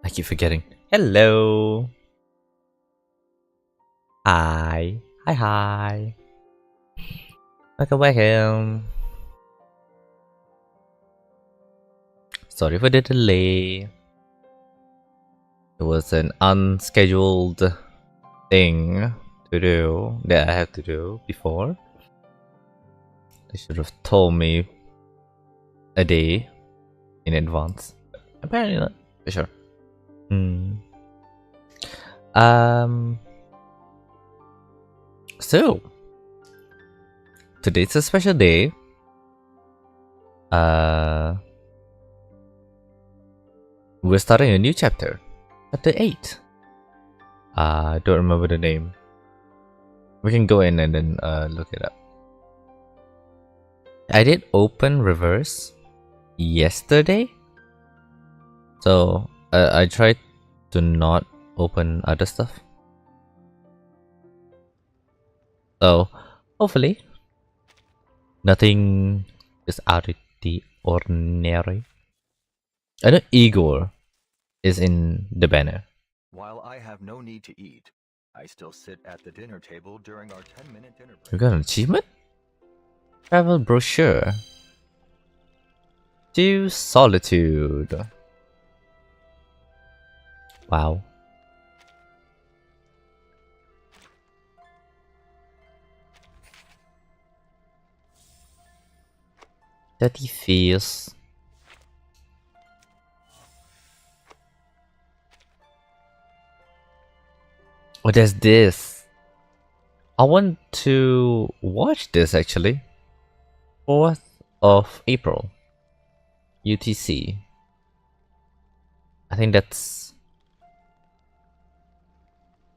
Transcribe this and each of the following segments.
I keep forgetting. Hello. Hi. Hi, hi. Welcome, welcome. Sorry for the delay. It was an unscheduled thing to do that I had to do before. They should have told me a day in advance. Apparently not. For sure. So today's a special day. We're starting a new chapter. Chapter 8. I don't remember the name. We can go in and then look it up. I did open reverse yesterday. So I tried to not open other stuff. So hopefully nothing is out of the ordinary. I know Igor is in the banner. While I have no need to eat, I still sit at the dinner table during our 10-minute dinner break. We got an achievement? Travel brochure. To Solitude. Wow. Dirty feels. Oh, there's this. I want to watch this actually. 4th of April. UTC. I think that's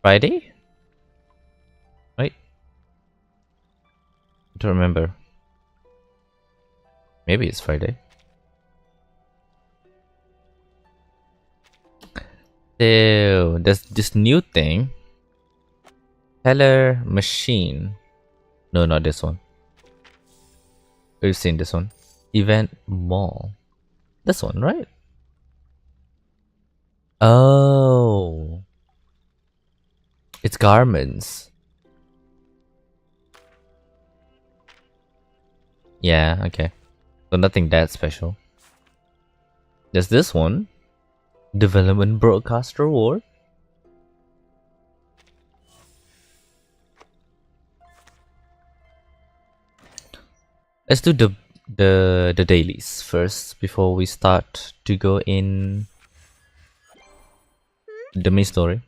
Friday? Right? I don't remember. Maybe it's Friday. So there's this new thing. Teller machine. No, not this one. We've seen this one. Event mall. This one, right? Oh. It's garments. Yeah, okay. So nothing that special. There's this one. Development broadcast reward. Let's do the dailies first before we start to go in the main story.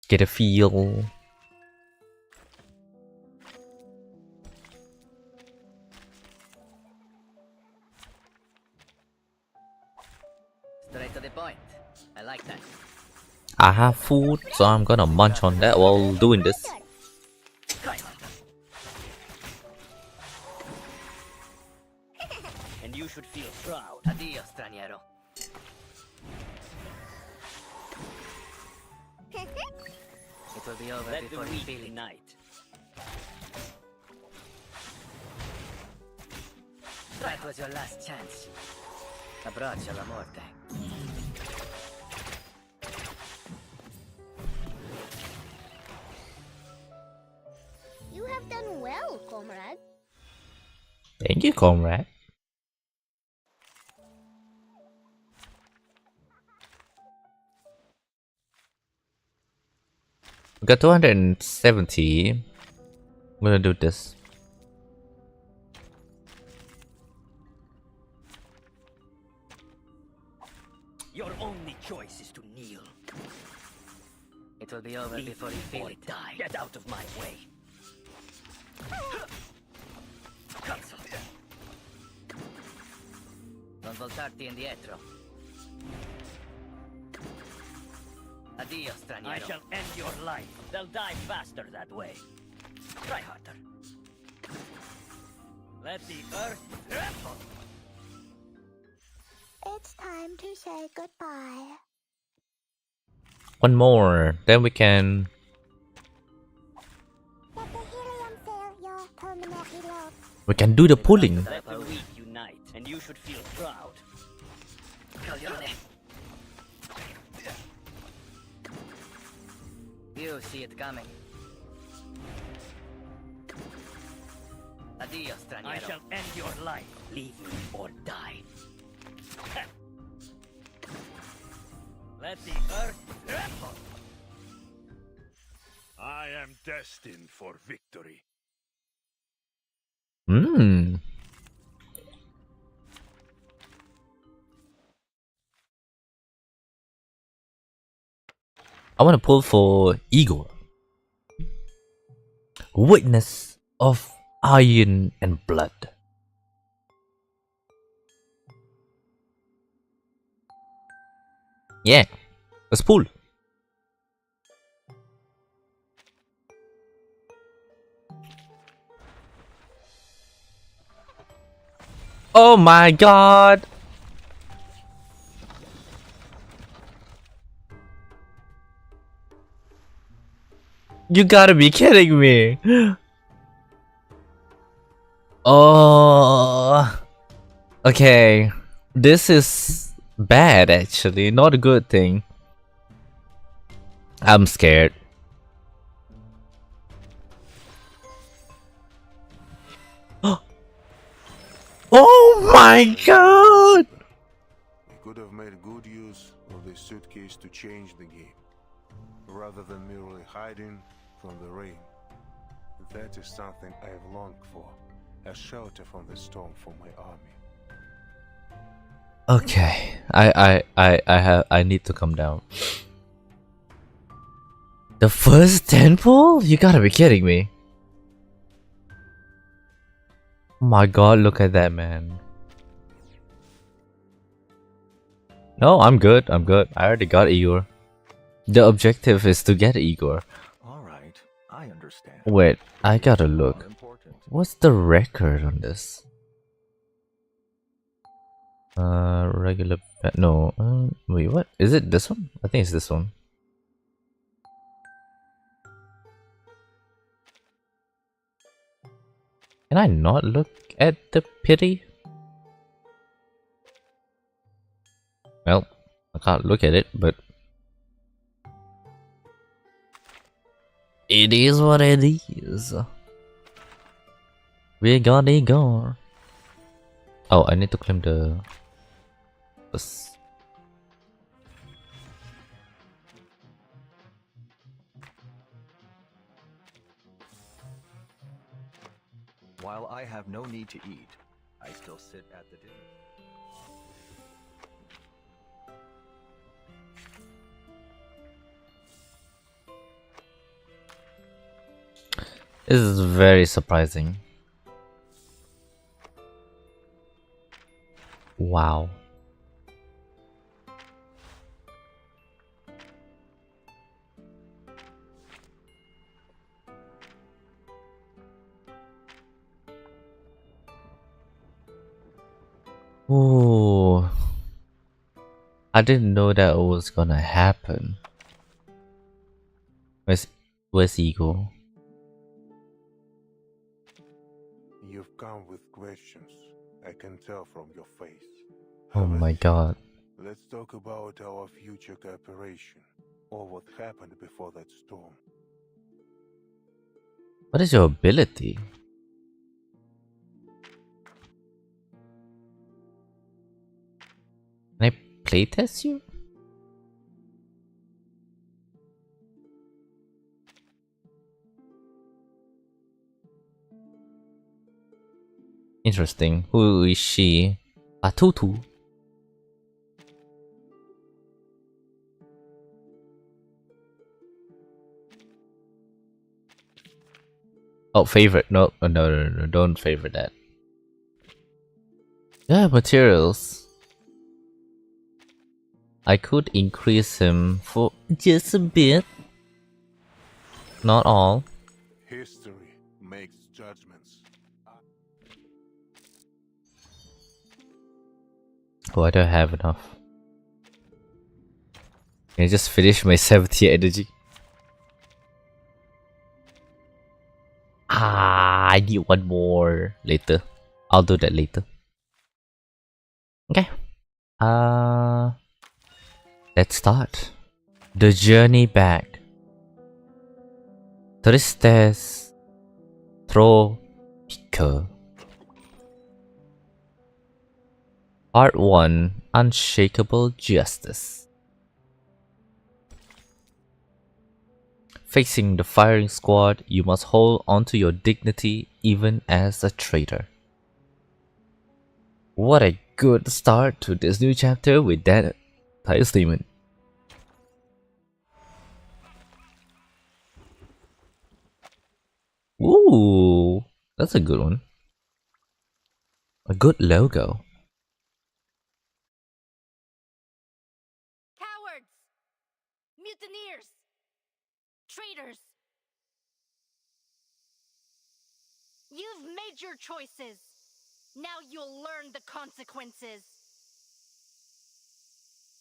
Get a feel. Straight to the point. I like that. I have food, so I'm gonna munch on that while doing this. And you should feel proud. Addio, straniero. It will be over before you feel it. Night. That was your last chance. Abbraccio alla morte. You have done well, comrade. Thank you, comrade. We got 270. I'm gonna do this. Your only choice is to kneel. It will be over before you feel it. Die. Get out of my way. Cazzo. Non voltarti indietro. Addio, straniero. I shall end your life. They'll die faster that way. Try harder. Let the earth tremble. It's time to say goodbye. One more, then we can. Let the helium fill your permanently locked. We can do the pulling. Let the You should feel proud. Coglione. You see it coming. Addio, straniero. I shall end your life. Leave me or die. Let the earth tremble. I am destined for victory. Hmm. I want to pull for Igor. Witness of iron and blood. Yeah, let's pull. Oh my god! You gotta be kidding me! Oh, okay. This is bad actually, not a good thing. I'm scared. Oh my god! I could have made good use of this suitcase to change the game, rather than merely hiding from the rain. That is something I have longed for, a shelter from the storm for my army. Okay, I need to come down. The first 10 pull? You gotta be kidding me. Oh my god, look at that, man. No, I'm good, I'm good. I already got Igor. The objective is to get Igor. Alright, I understand. Wait, I gotta Not look. important. What's the record on this? Regular... No, wait, what? Is it this one? I think it's this one. Can I not look at the pity? Well, I can't look at it, but... it is what it is. We got Igor. Oh, I need to claim the... bus. While I have no need to eat, I still sit at the dinner. This is very surprising. Wow. Ooh. I didn't know that was gonna happen. Where's Ego? You've come with questions, I can tell from your face. Oh Have a my seat. god. Let's talk about our future cooperation, or what happened before that storm. What is your ability? Can I playtest you? Interesting. Who is she? A tutu. Oh, favorite. No, no, don't favorite that. Yeah, materials. I could increase him for just a bit. Not all. History makes judgments. Oh, I don't have enough. Can I just finish my 70 energy? Ah, I need one more later. I'll do that later. Okay. Let's start. The journey back. Tristes Tropiques. Part 1. Unshakable Justice. Facing the firing squad, you must hold onto your dignity even as a traitor. What a good start to this new chapter with that title statement. Ooh, that's a good one. A good logo. Cowards! Mutineers! Traitors! You've made your choices. Now you'll learn the consequences.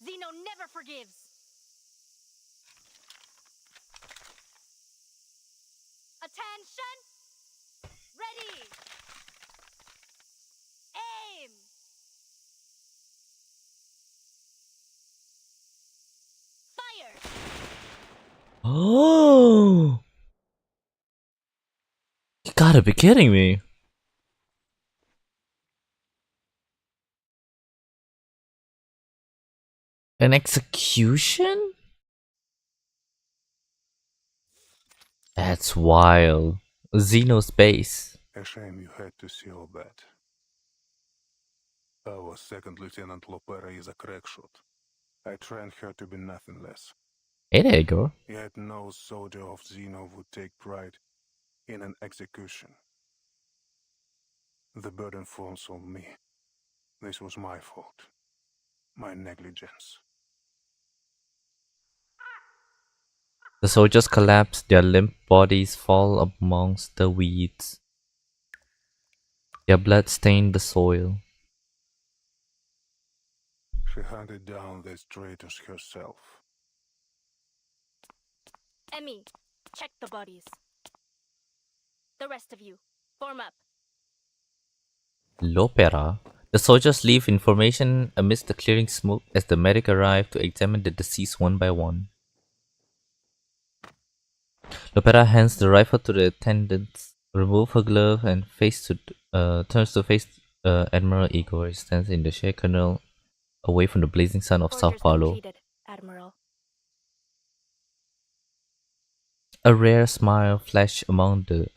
Zeno never forgives. Attention! Ready! Aim! Fire! Oh! You gotta be kidding me. An execution? That's wild. Xeno's base. A shame you had to see all that. Our second Lieutenant Lopera is a crackshot. I trained her to be nothing less. Hey there, girl. Yet no soldier of Zeno would take pride in an execution. The burden falls on me. This was my fault. My negligence. The soldiers collapse, their limp bodies fall amongst the weeds. Their blood stained the soil. She hunted down these traitors herself. Emmy, check the bodies. The rest of you, form up. Lopera. The soldiers leave information amidst the clearing smoke as the medic arrive to examine the deceased one by one. Lopera hands the rifle to the attendants, removes her glove, and turns to face Admiral Igor. He stands in the shade colonel away from the blazing sun of Sao Orders Paulo. completed, Admiral. A rare smile flashed among the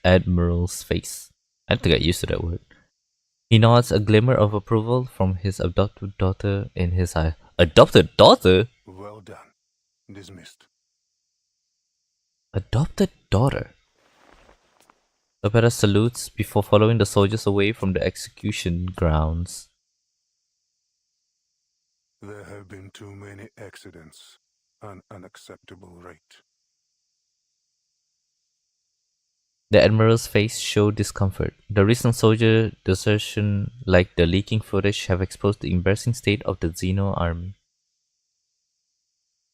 Admiral's face. I have to get used to that word. He nods, a glimmer of approval from his adopted daughter in his eye. Adopted daughter? Well done. Dismissed. Adopted daughter. Lopera salutes before following the soldiers away from the execution grounds. There have been too many accidents. An unacceptable rate. The Admiral's face showed discomfort. The recent soldier desertion, like the leaking footage, have exposed the embarrassing state of the Xeno army.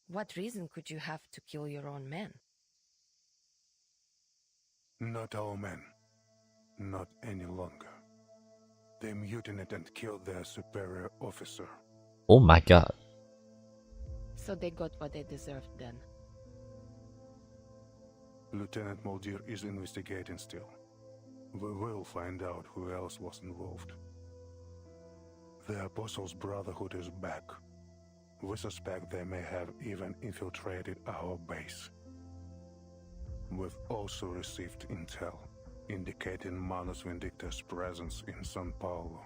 What reason could you have to kill your own men? Not our men. Not any longer. They mutinied and killed their superior officer. Oh my god. So they got what they deserved then. Lieutenant Muldir is investigating still. We will find out who else was involved. The Apostles' Brotherhood is back. We suspect they may have even infiltrated our base. We've also received intel indicating Manus Vindicta's presence in São Paulo.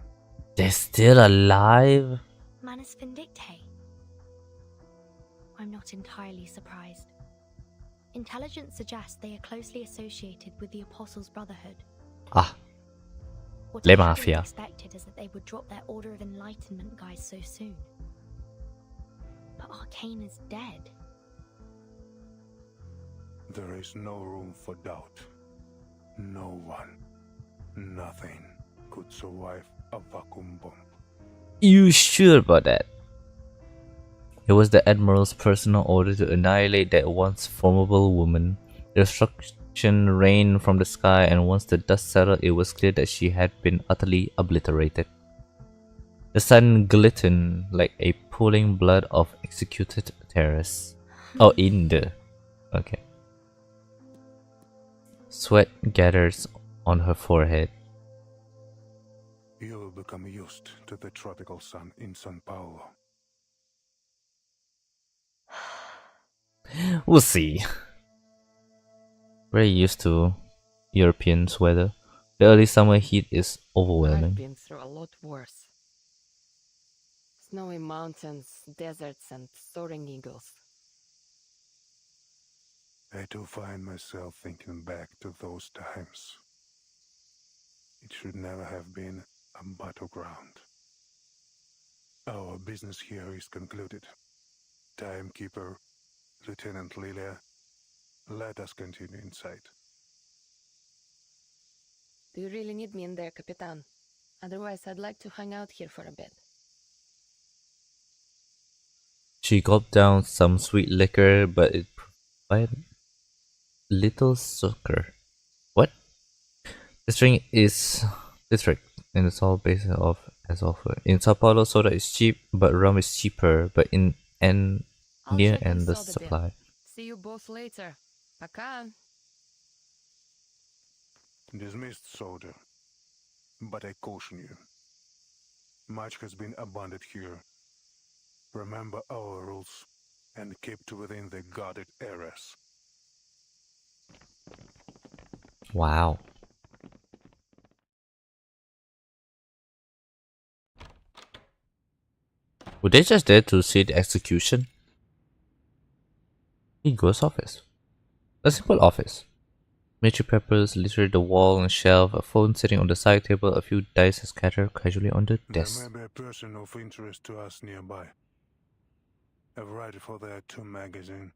They're still alive? Manus Vindictae. I'm not entirely surprised. Intelligence suggests they are closely associated with the Apostles' Brotherhood. Ah, What Le I hadn't Mafia. expected is that they would drop their Order of Enlightenment guys so soon. But Arcane is dead. There is no room for doubt. No one, nothing could survive a vacuum bomb. You sure about that? It was the Admiral's personal order to annihilate that once formidable woman. Destruction rained from the sky, and once the dust settled, it was clear that she had been utterly obliterated. The sun glistened like a pooling blood of executed terrorists. Oh, in the... Okay. Sweat gathers on her forehead. You will become used to the tropical sun in São Paulo. We'll see. Very used to European weather. The early summer heat is I've overwhelming. been through a lot worse. Snowy mountains, deserts, and soaring eagles. I do find myself thinking back to those times. It should never have been a battleground. Our business here is concluded. Timekeeper, Lieutenant Lilia, let us continue inside. Do you really need me in there, Capitan? Otherwise, I'd like to hang out here for a bit. She gulped down some sweet liquor, but it provided little succor. What? This drink is district, and it's all based off as offered. In Sao Paulo, soda is cheap, but rum is cheaper. But in and I'll near check in and the soda bin. supply. See you both later. Пока. Dismissed, soldier. But I caution you. Much has been abundant here. Remember our rules and keep to within the guarded areas. Wow. Were they just there to see the execution? Ego's office. A simple office. Military papers litter the wall and shelf, a phone sitting on the side table, a few dice scattered casually on the desk. There may be a person of interest to us nearby. A writer for their Two magazine,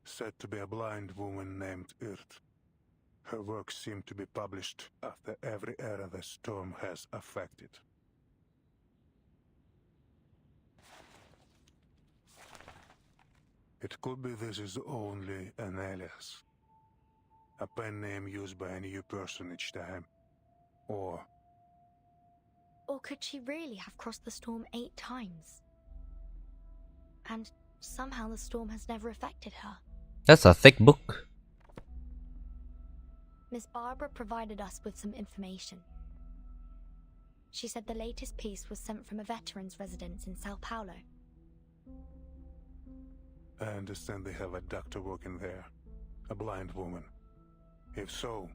said to be a blind woman named Irt. Her works seem to be published after every era the storm has affected. It could be this is only an alias. A pen name used by a new person each time. Or could she really have crossed the storm 8 times? And somehow the storm has never affected her. That's a thick book. Miss Barbara provided us with some information. She said the latest piece was sent from a veteran's residence in Sao Paulo. I understand they have a doctor working there. A blind woman. If so,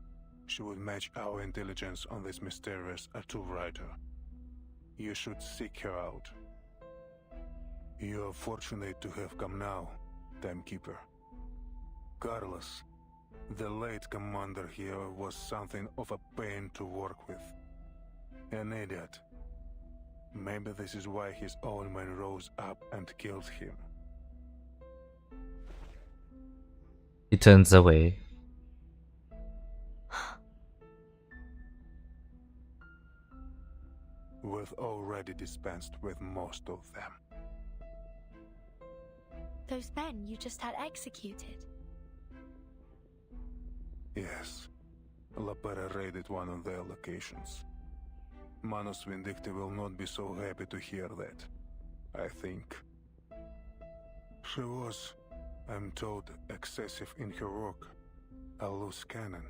she would match our intelligence on this mysterious tattoo writer. You should seek her out. You are fortunate to have come now, Timekeeper. Carlos, the late commander here, was something of a pain to work with. An idiot. Maybe this is why his own men rose up and killed him. He turns away. We've already dispensed with most of them. Those men you just had executed. Yes. La Pera raided one of their locations. Manus Vindicti will not be so happy to hear that, I think. She was, I'm told, excessive in her work, a loose cannon.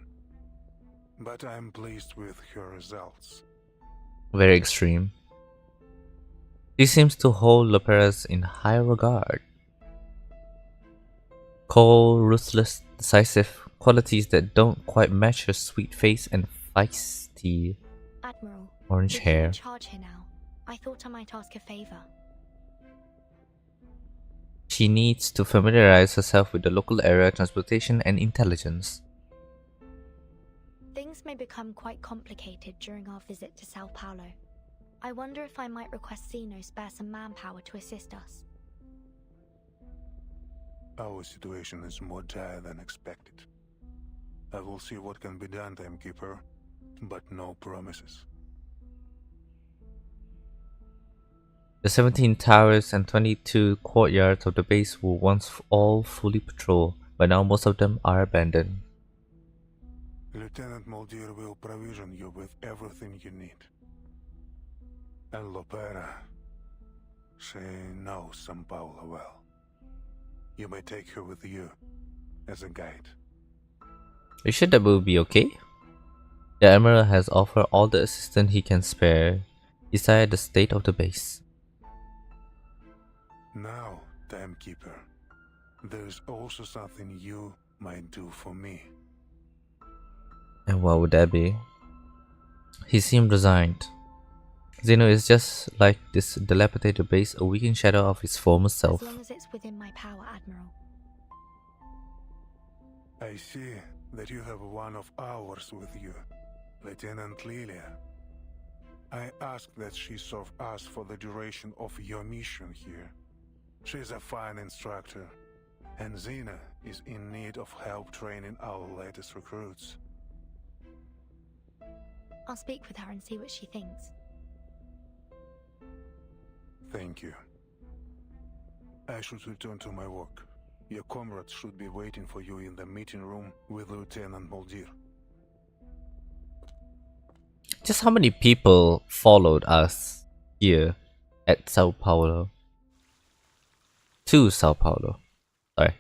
But I'm pleased with her results. Very extreme. He seems to hold Loperas in high regard. Cold, ruthless, decisive, qualities that don't quite match her sweet face and feisty Admiral, orange with you hair. in charge here now, I thought I might ask a favor. She needs to familiarize herself with the local area, transportation, and intelligence. Things may become quite complicated during our visit to Sao Paulo. I wonder if I might request Zeno spare some manpower to assist us. Our situation is more dire than expected. I will see what can be done, Timekeeper, but no promises. The 17 towers and 22 courtyards of the base were once all fully patrolled, but now most of them are abandoned. Lieutenant Muldir will provision you with everything you need. And Lopera, she knows San Paulo well. You may take her with you as a guide. You sure that will be okay? The Admiral has offered all the assistance he can spare, despite the state of the base. Now, Timekeeper, there's also something you might do for me. And what would that be? He seemed resigned. Zeno is just like this dilapidated base, a weakened shadow of his former self. As long as it's within my power, Admiral. I see that you have one of ours with you, Lieutenant Lilia. I ask that she serve us for the duration of your mission here. She's a fine instructor, and Xena is in need of help training our latest recruits. I'll speak with her and see what she thinks. Thank you. I should return to my work. Your comrades should be waiting for you in the meeting room with Lieutenant Moldir. Just how many people followed us here at Sao Paulo? To Sao Paulo. Sorry.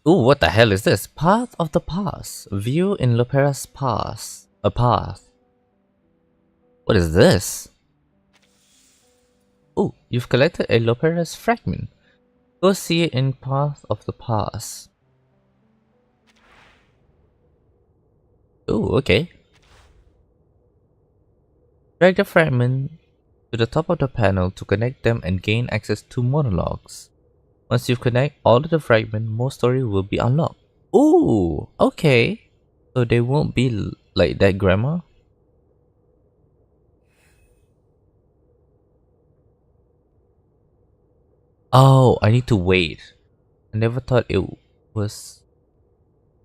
Ooh, what the hell is this? Path of the Past. View in Lopera's past. A path. What is this? Oh, you've collected a Lopera's fragment. Go see it in Path of the Past. Oh, okay. Drag the fragment to the top of the panel to connect them and gain access to monologues. Once you connect all of the fragments, more story will be unlocked. Ooh, okay. So they won't be like that grammar. Oh, I need to wait. I never thought it was...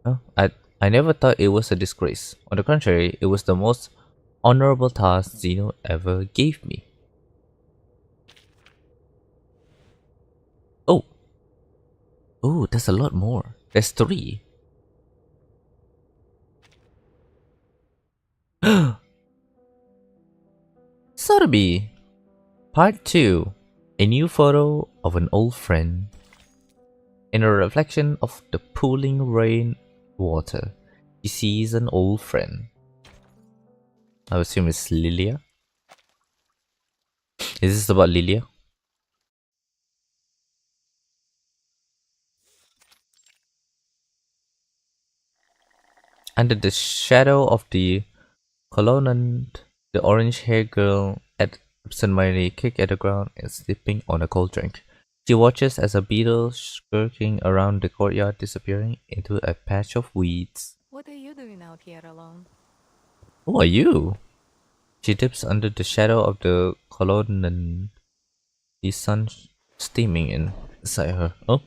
Huh? I never thought it was a disgrace. On the contrary, it was the most honorable task Zeno ever gave me. Oh. Oh, there's a lot more. There's 3. Sotheby! Part 2. A new photo of an old friend. In a reflection of the pooling rain water, he sees an old friend. I assume it's Lilia. Is this about Lilia? Under the shadow of the colonnade, the orange-haired girl absentmindedly kicks at the ground and slipping on a cold drink. She watches as a beetle skirting around the courtyard, disappearing into a patch of weeds. What are you doing out here alone? Who are you? She dips under the shadow of the colonnade, the sun steaming inside her. Oh,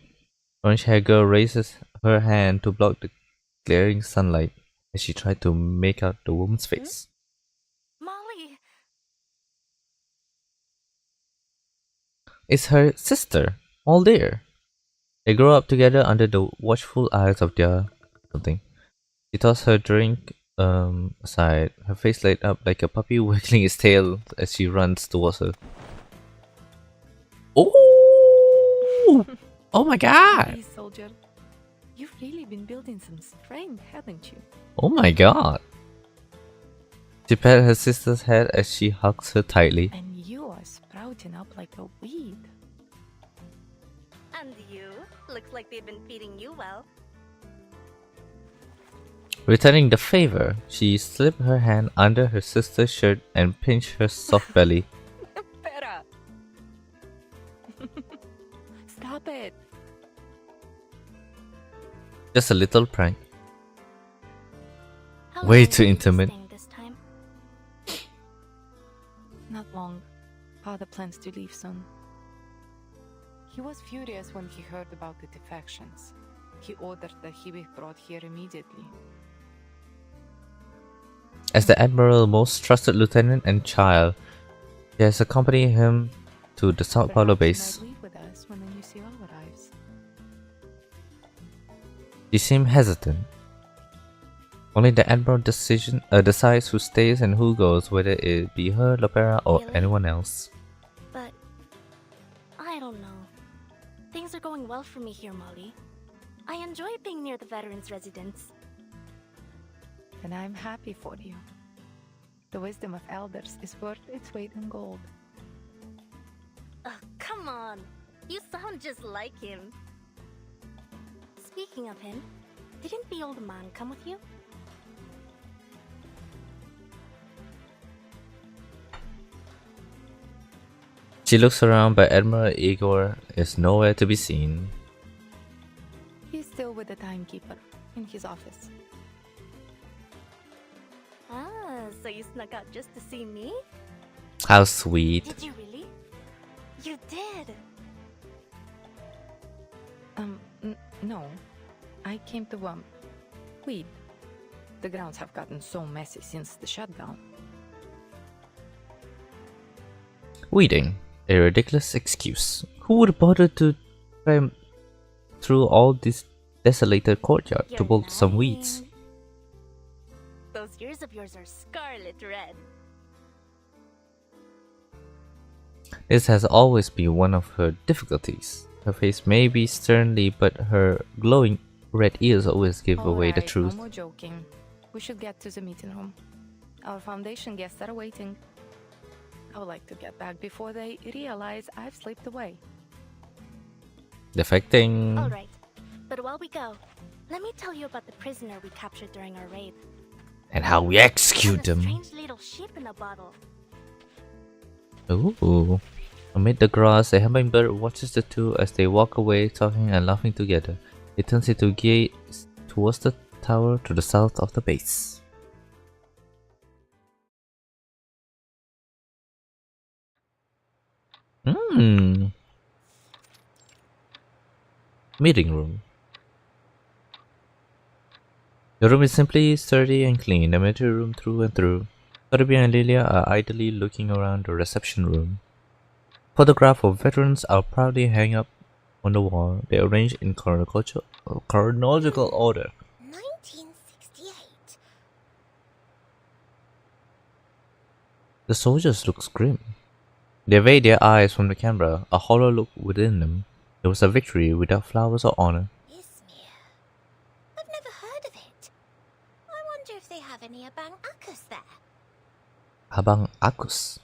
orange-haired girl raises her hand to block the glaring sunlight as she tries to make out the woman's face. Molly! It's her sister, Moldir. They grow up together under the watchful eyes of their something. She tosses her drink aside, her face light up like a puppy wiggling its tail as she runs towards her. Oh! Oh my god! Hey, soldier. You've really been building some strength, haven't you? Oh my god! She pats her sister's head as she hugs her tightly. And you are sprouting up like a weed. And you? Looks like they've been feeding you well. Returning the favor, she slipped her hand under her sister's shirt and pinched her soft belly. Pera! Stop it! Just a little prank. How Way long too will you be intimate. staying this time? Not long. Father plans to leave soon. He was furious when he heard about the defections. He ordered that he be brought here immediately. As the Admiral's most trusted lieutenant and child, she has accompanied him to the Sao Paulo Perhaps base. you might leave with us when the new CO arrives. She seemed hesitant. Only the Admiral decides who stays and who goes, whether it be her, Lopera, or Really? anyone else. But I don't know. Things are going well for me here, Molly. I enjoy being near the veterans' residence. And I'm happy for you. The wisdom of elders is worth its weight in gold. Oh, come on. You sound just like him. Speaking of him, didn't the old man come with you? She looks around, but Admiral Igor is nowhere to be seen. He's still with the timekeeper in his office. Ah, so you snuck out just to see me? How sweet. Did you really? You did! No. I came to, weed. The grounds have gotten so messy since the shutdown. Weeding. A ridiculous excuse. Who would bother to climb through all this desolated courtyard to You're pull some lying. weeds? Those ears of yours are scarlet red. This has always been one of her difficulties. Her face may be sternly, but her glowing red ears always give away the Alright, truth. no more joking. We should get to the meeting room. Our Foundation guests are waiting. I would like to get back before they realize I've slipped away. Defecting. Alright, but while we go, let me tell you about the prisoner we captured during our raid. And how we execute And a them. strange little sheep in a bottle. Ooh. Amid the grass, a hummingbird watches the two as they walk away, talking and laughing together. It turns into gaze towards the tower to the south of the base. Meeting room. The room is simply sturdy and clean, the military room through and through. Sotheby and Lilia are idly looking around the reception room. Photographs of veterans are proudly hung up on the wall. They are arranged in chronological order. 1968. The soldiers look grim. They evade their eyes from the camera, a hollow look within them. It was a victory without flowers or honor. Izmir. I've never heard of it. I wonder if they have any Abang Akus there. Abang Akus.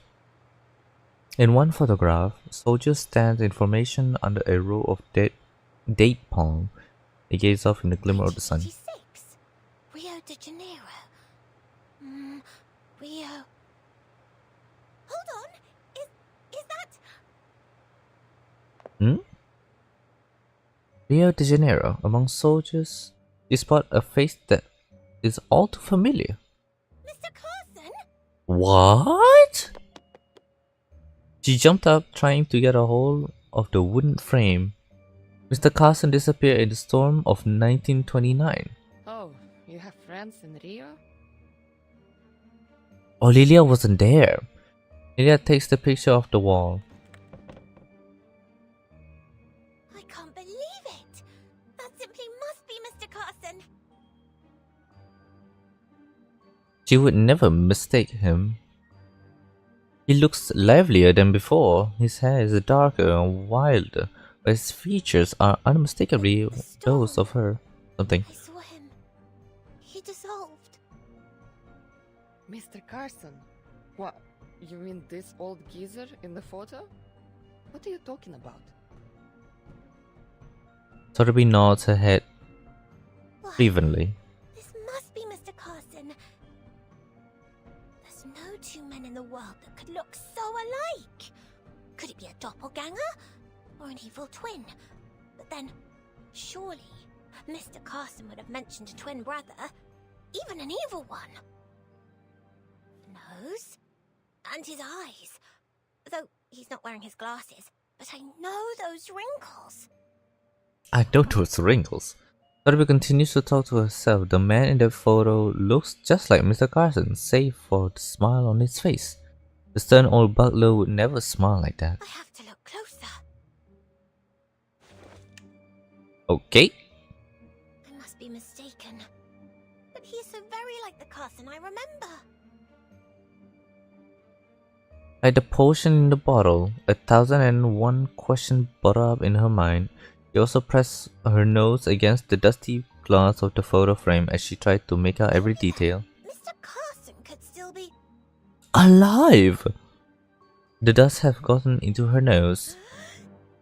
In one photograph, soldiers stand in formation under a row of date palm. They gaze off in the glimmer of the sun. 1986. Rio de Janeiro. Rio. Hold on. Is that... Rio de Janeiro. Among soldiers, you spot a face that is all too familiar. Mr. Carson? What? She jumped up, trying to get a hold of the wooden frame. Mr. Carson disappeared in the storm of 1929. Oh, you have friends in Rio? Oh, Lilia wasn't there. Lilia takes the picture off the wall. I can't believe it. That simply must be Mr. Carson. She would never mistake him. He looks livelier than before. His hair is darker and wilder, but his features are unmistakably those of her. Something. I saw him. He dissolved. Mr. Carson? What? You mean this old geezer in the photo? What are you talking about? Sotheby nods her head Why, evenly. this must be Mr. Carson. There's no two men in the world that could look so alike. Could it be a doppelganger? Or an evil twin? But then, surely, Mr. Carson would have mentioned a twin brother. Even an evil one. Nose? And his eyes. Though he's not wearing his glasses. But I know those wrinkles. I know those wrinkles. Sotheby continues to talk to herself. The man in the photo looks just like Mr. Carson, save for the smile on his face. The stern old butler would never smile like that. I have to look closer. Okay. I must be mistaken. But he's so very Like the potion in the bottle, 1001 question bottled up in her mind. She also pressed her nose against the dusty glass of the photo frame as she tried to make out every detail. Mr. Carson could still be Alive! The dust had gotten into her nose.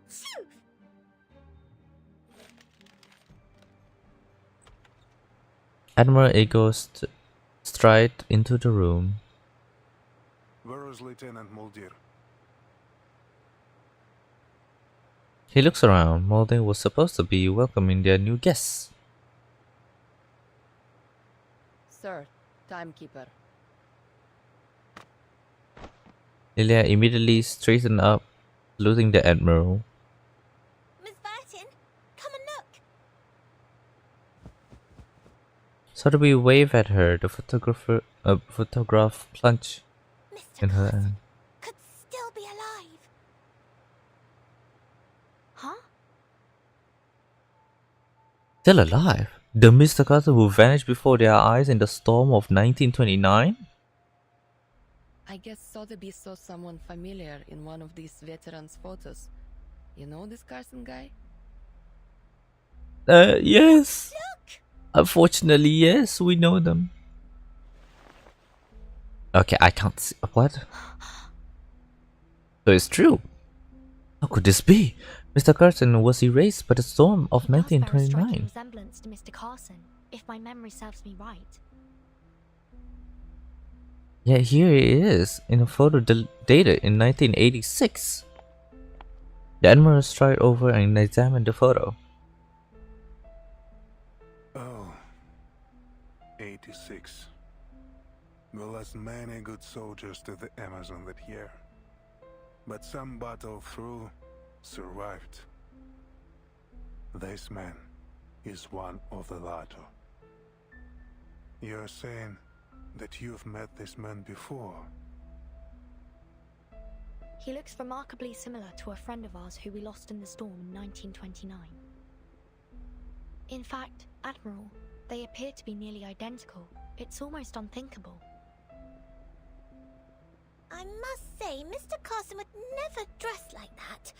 Phew! Admiral Ego stride into the room. Where is Lieutenant Muldir? He looks around. Mulder was supposed to be welcoming their new guests. Sir, timekeeper. Lilia immediately straightened up, saluting the Admiral. Miss Burton, come and look. Sotheby waved at her. The photograph plunged Mr. in her Carson hand. could still be alive. Huh? Still alive? The Mr. Carter who vanished before their eyes in the storm of 1929? I guess Sotheby saw someone familiar in one of these veterans' photos. You know this Carson guy? Yes. Look! Unfortunately, yes, we know them. Okay, I can't see. What? So it's true. How could this be? Mr. Carson was erased by the storm of He does bear a striking 1929. resemblance to Mr. Carson, if my memory serves me right. Yet here he is, in a photo dated in 1986. The Admiral strode over and examined the photo. Oh, 86. We lost many good soldiers to the Amazon that year. But some battled through, survived. This man is one of the latter. You're saying that you've met this man before? He looks remarkably similar to a friend of ours who we lost in the storm in 1929. In fact, Admiral, they appear to be nearly identical. It's almost unthinkable. I must say, Mr. Carson would never dress like that.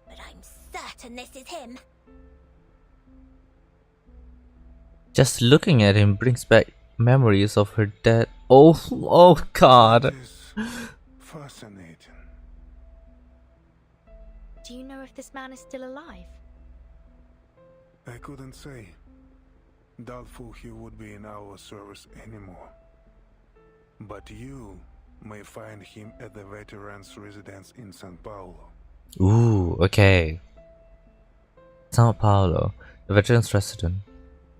But I'm certain this is him. Just looking at him brings back memories of her dead. Oh God. It is fascinating. Do you know if this man is still alive? I couldn't say. Doubtful he would be in our service anymore. But you may find him at the veterans' residence in San Paulo. Ooh, okay. Sao Paulo, the veteran's resident.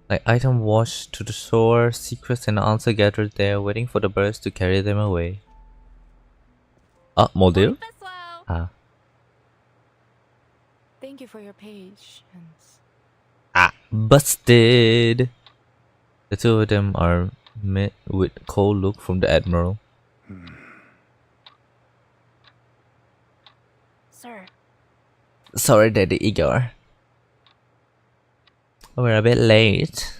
Like item washed to the shore, secrets and answer gathered there, waiting for the birds to carry them away. Ah, Mulder? Ah. Thank you for your patience. Ah, busted! The two of them are met with a cold look from the Admiral. Sir, Sorry, Daddy Igor. We're a bit late.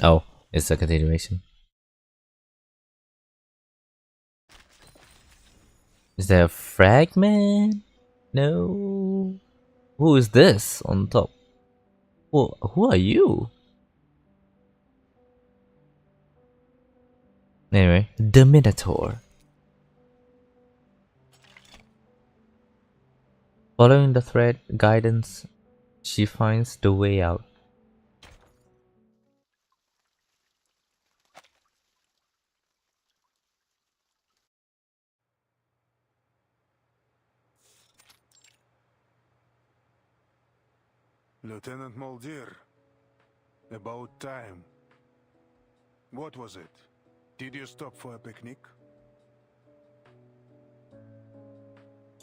Oh, it's a continuation. Is there a fragment? No. Who is this on top? Who are you? Anyway, the Minotaur. Following the thread guidance, she finds the way out. Lieutenant Muldir, about time. What was it? Did you stop for a picnic?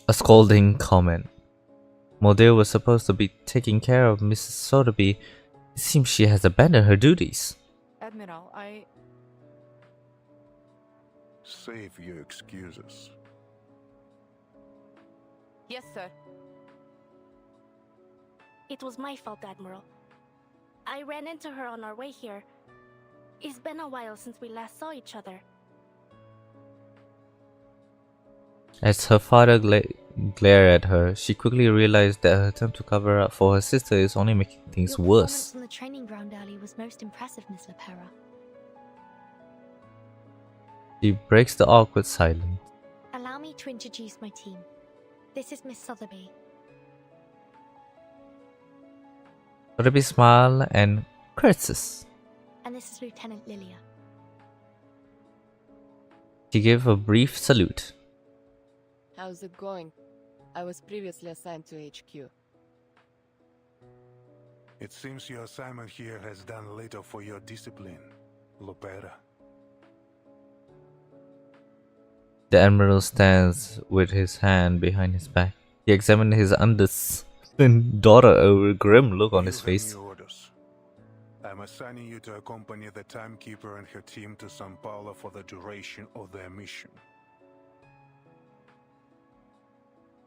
A scolding comment. Mulder was supposed to be taking care of Mrs. Sotheby. It seems she has abandoned her duties. Admiral, Save your excuses. Yes, sir. it was my fault, Admiral. I ran into her on our way here. It's been a while since we last saw each other. As her father glared at her, she quickly realized that her attempt to cover up for her sister is only making things Your worse. performance on the training ground early was most impressive, Miss Lepera. She breaks the awkward silence. Allow me to introduce my team. This is Miss Sotheby. Sotheby smiled and curtsies. And this is Lieutenant Lilia. She gave a brief salute. How's it going? I was previously assigned to HQ. It seems your assignment here has done little for your discipline, Lopera. The Admiral stands with his hand behind his back. He examined his undisciplined daughter, a grim look on his You have face. new orders. I'm assigning you to accompany the Timekeeper and her team to Sao Paulo for the duration of their mission.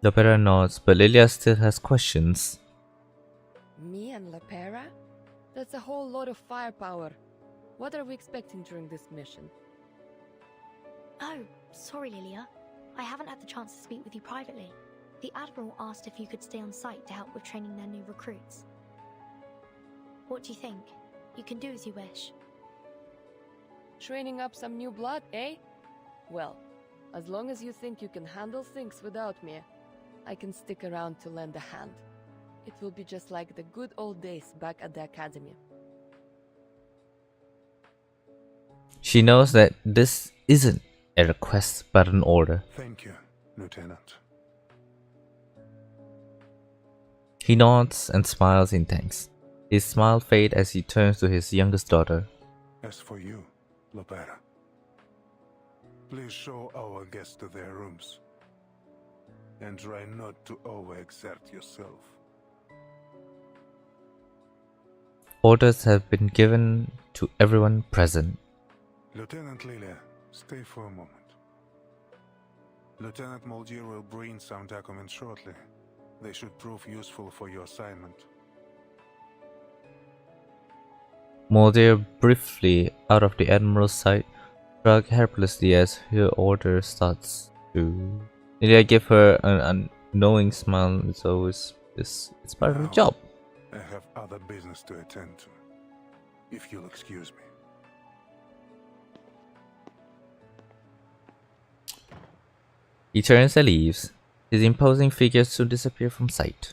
Lopera nods, but Lilia still has questions. Me and Lepera? That's a whole lot of firepower. What are we expecting during this mission? Oh, sorry, Lilia. I haven't had the chance to speak with you privately. The Admiral asked if you could stay on site to help with training their new recruits. What do you think? You can do as you wish. Training up some new blood, eh? Well, as long as you think you can handle things without me, I can stick around to lend a hand. It will be just like the good old days back at the academy. She knows that this isn't a request but an order. Thank you, Lieutenant. He nods and smiles in thanks. His smile fades as he turns to his youngest daughter. As for you, Lopera, please show our guests to their rooms. And try not to overexert yourself. Orders have been given to everyone present. Lieutenant Lilia, stay for a moment. Lieutenant Moldier will bring some documents shortly. They should prove useful for your assignment. Moldier, briefly out of the Admiral's sight, shrugged helplessly as her order starts to... Lilia gave her an unknowing smile. It's part of the job. I have other business to attend to. If you'll excuse me. He turns and leaves. His imposing figure soon disappears from sight.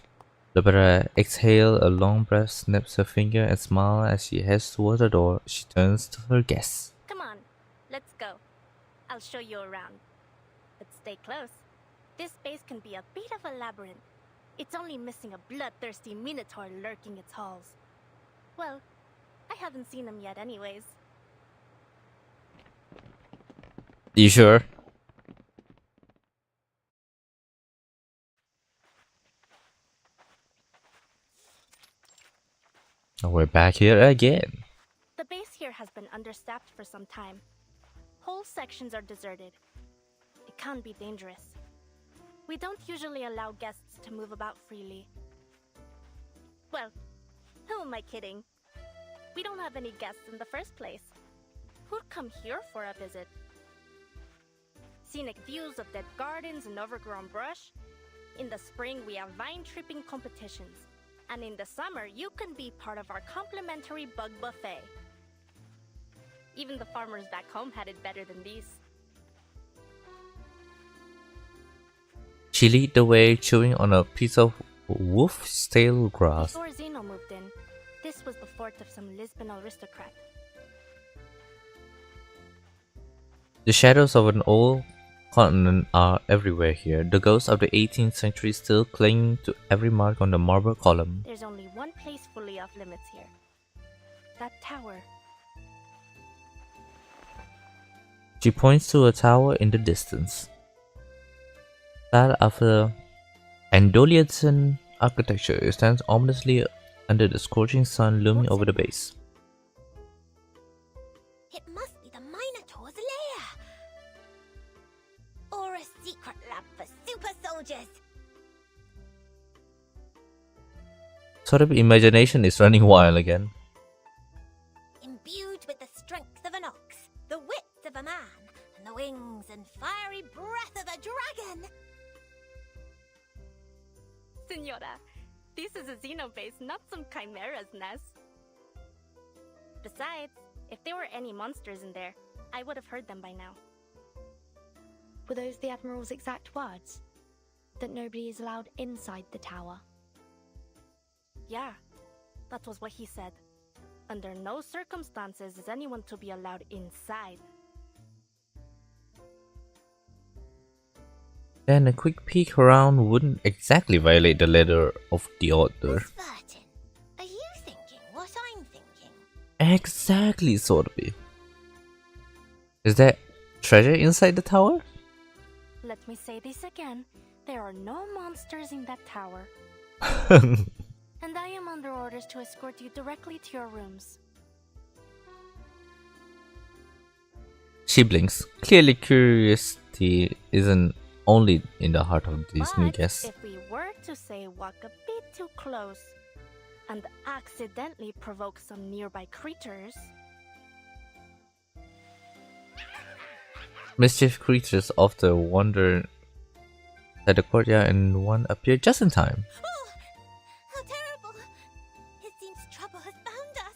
Lopera exhales a long breath, snaps her finger and smiles as she heads towards the door. She turns to her guests. Come on, let's go. I'll show you around. But stay close. This space can be a bit of a labyrinth. It's only missing a bloodthirsty minotaur lurking its halls. Well, I haven't seen him yet anyways. You sure? We're back here again. The base here has been understaffed for some time. Whole sections are deserted. It can be dangerous. We don't usually allow guests to move about freely. Well, who am I kidding? We don't have any guests in the first place. Who'd come here for a visit? Scenic views of dead gardens and overgrown brush. In the spring, we have vine-tripping competitions. And in the summer, you can be part of our complimentary bug buffet. Even the farmers back home had it better than these. She lead the way, chewing on a piece of wolf's tail grass. Before Zeno moved in, this was the fort of some Lisbon aristocrat. The shadows of an old continent are everywhere here. The ghosts of the 18th century still cling to every mark on the marble column. There's only one place fully off limits here. That tower. She points to a tower in the distance. Styled after Andolian architecture, it stands ominously under the scorching sun looming over the base. It must be the Minotaur's lair! Or a secret lab for super soldiers! Sort of imagination is running wild again. Imbued with the strength of an ox, the wits of a man, and the wings and fiery breath of a dragon! Senora, this is a xenobase, not some chimera's nest. Besides, if there were any monsters in there, I would have heard them by now. Were those the Admiral's exact words? That nobody is allowed inside the tower? Yeah, that was what he said. Under no circumstances is anyone to be allowed inside. Then a quick peek around wouldn't exactly violate the letter of the order. Miss Burton, are you thinking what I'm thinking? Exactly, Sorby. Is there treasure inside the tower? Let me say this again. There are no monsters in that tower. And I am under orders to escort you directly to your rooms. She blinks. Clearly curiosity isn't only in the heart of these new But guests. if we were to say walk a bit too close and accidentally provoke some nearby creatures, Mischief creatures often wander at the courtyard and one appear just in time. Oh, how terrible! It seems trouble has found us.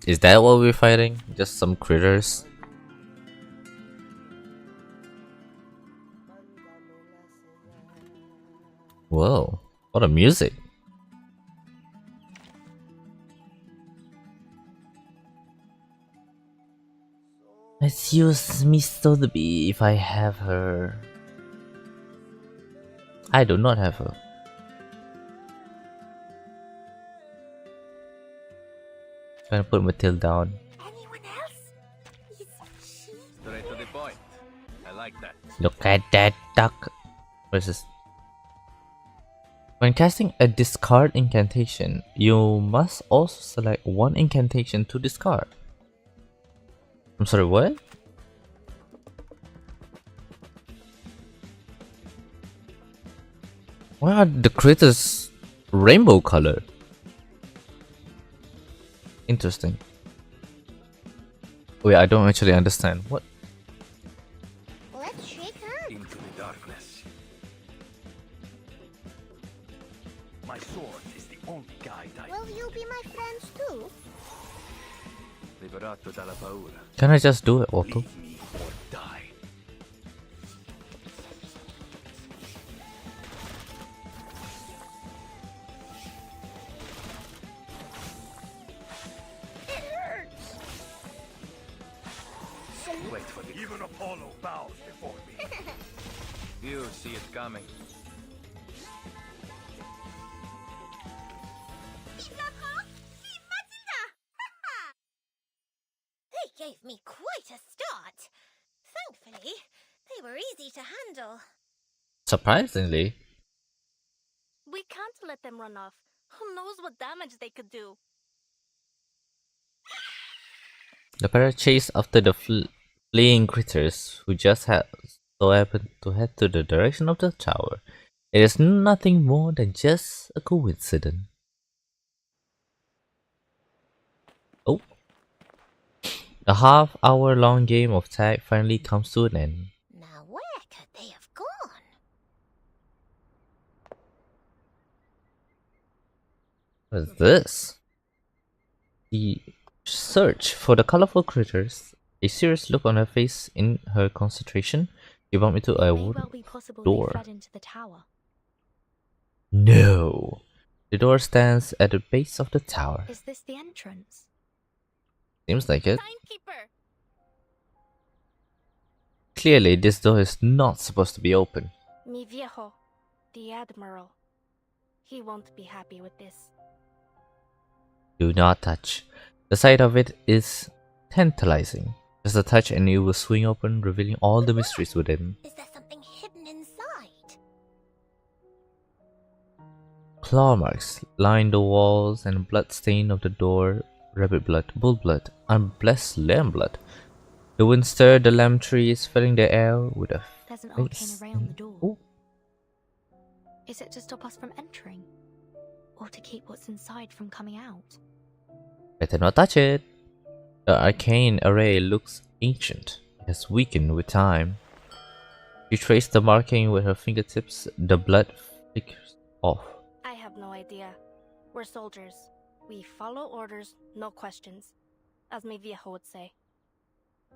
Is that what we're fighting? Just some critters? Whoa, what a music! Let's use Miss Sotheby if I have her. I do not have her. Gonna put Matilda down. Anyone else? Is she? Straight to the point. I like that. Look at that duck. What is this? When casting a discard incantation, you must also select one incantation to discard. I'm sorry, what? Why are the critters rainbow color? Interesting. Wait, I don't actually understand. What? Let's shake hands. Into the darkness. My sword is the only guide I Will you be my friends too? Liberato dalla paura. Can I just do it, Otto? Leave me or die. It hurts. Wait for the... Even Apollo bows before me. You see it coming. They gave me quite a start. Thankfully, they were easy to handle. Surprisingly, we can't let them run off. Who knows what damage they could do? the pair chase after the fleeing critters who just so happened to head to the direction of the tower. It is nothing more than just a coincidence. Oh. The half-hour-long game of tag finally comes to an end. Now where could they have gone? What is this? The search for the colorful critters. A serious look on her face in her concentration. You bump into a May wooden well be possible door. they fled into the tower. No! The door stands at the base of the tower. Is this the entrance? Seems like it. Timekeeper! Clearly, this door is not supposed to be open. Mi viejo, the Admiral. He won't be happy with this. Do not touch. The sight of it is tantalizing. Just a touch and it will swing open, revealing all the mysteries within. Is there something hidden inside? Claw marks line the walls and blood stain of the door. Rabbit blood, bull blood, unblessed lamb blood. The wind stirred the lamb trees, filling the air with a There's an arcane face. array on the door. Ooh. Is it to stop us from entering? Or to keep what's inside from coming out? Better not touch it. The arcane array looks ancient. It has weakened with time. She traced the marking with her fingertips. The blood flickers off. I have no idea. We're soldiers. We follow orders, no questions. As my viejo would say.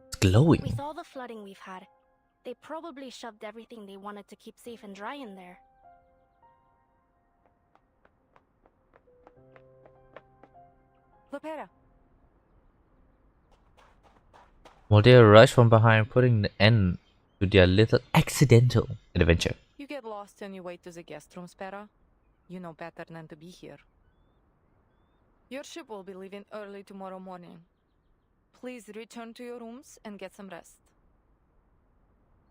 It's glowing. With all the flooding we've had, they probably shoved everything they wanted to keep safe and dry in there. Lopera, Mordea rushed from behind, putting the end to their little accidental adventure. you get lost on your way to the guest room, Spera. You know better than to be here. Your ship will be leaving early tomorrow morning. Please return to your rooms and get some rest.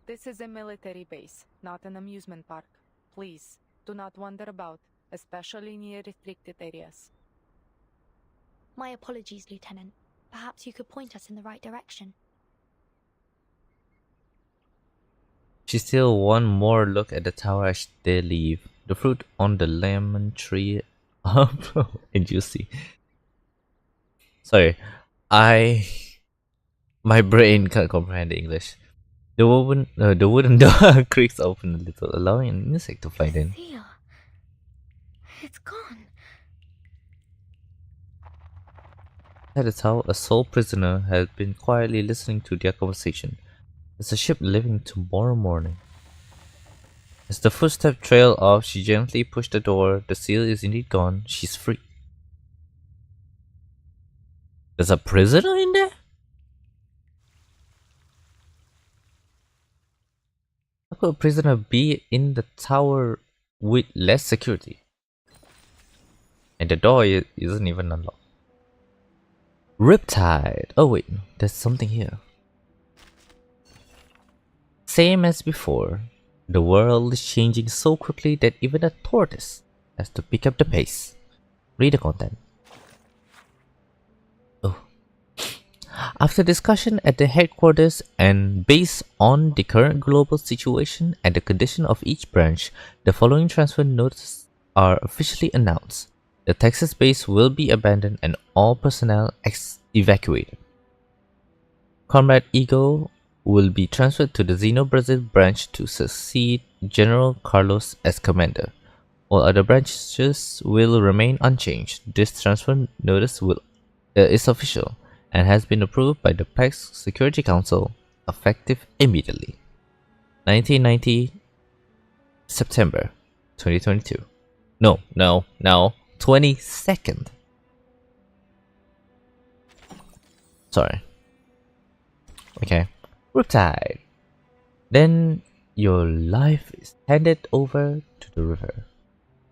This is a military base, not an amusement park. Please, do not wander about, especially near restricted areas. My apologies, Lieutenant. Perhaps you could point us in the right direction. She steals one more look at the tower as they leave. The fruit on the lemon tree up and juicy. Sorry, my brain can't comprehend English. The wooden door creaks open a little, allowing an insect to fly in. Seal. It's gone. At the tower, a sole prisoner had been quietly listening to their conversation. There's a ship leaving tomorrow morning. As the footsteps trail off, she gently pushed the door. The seal is indeed gone. She's free. There's a prisoner in there? How could a prisoner be in the tower with less security? And the door isn't even unlocked. Riptide. Oh wait, there's something here. Same as before. The world is changing so quickly that even a tortoise has to pick up the pace. Read the content. Oh. After discussion at the headquarters and based on the current global situation and the condition of each branch, the following transfer notices are officially announced. The Texas base will be abandoned and all personnel evacuated. Comrade Ego will be transferred to the Xeno Brazil branch to succeed General Carlos as commander. All other branches will remain unchanged. This transfer notice is official and has been approved by the PAX Security Council, effective immediately. 1990 September 2022. No. 22nd. Sorry. Okay. Riptide. Then your life is handed over to the river,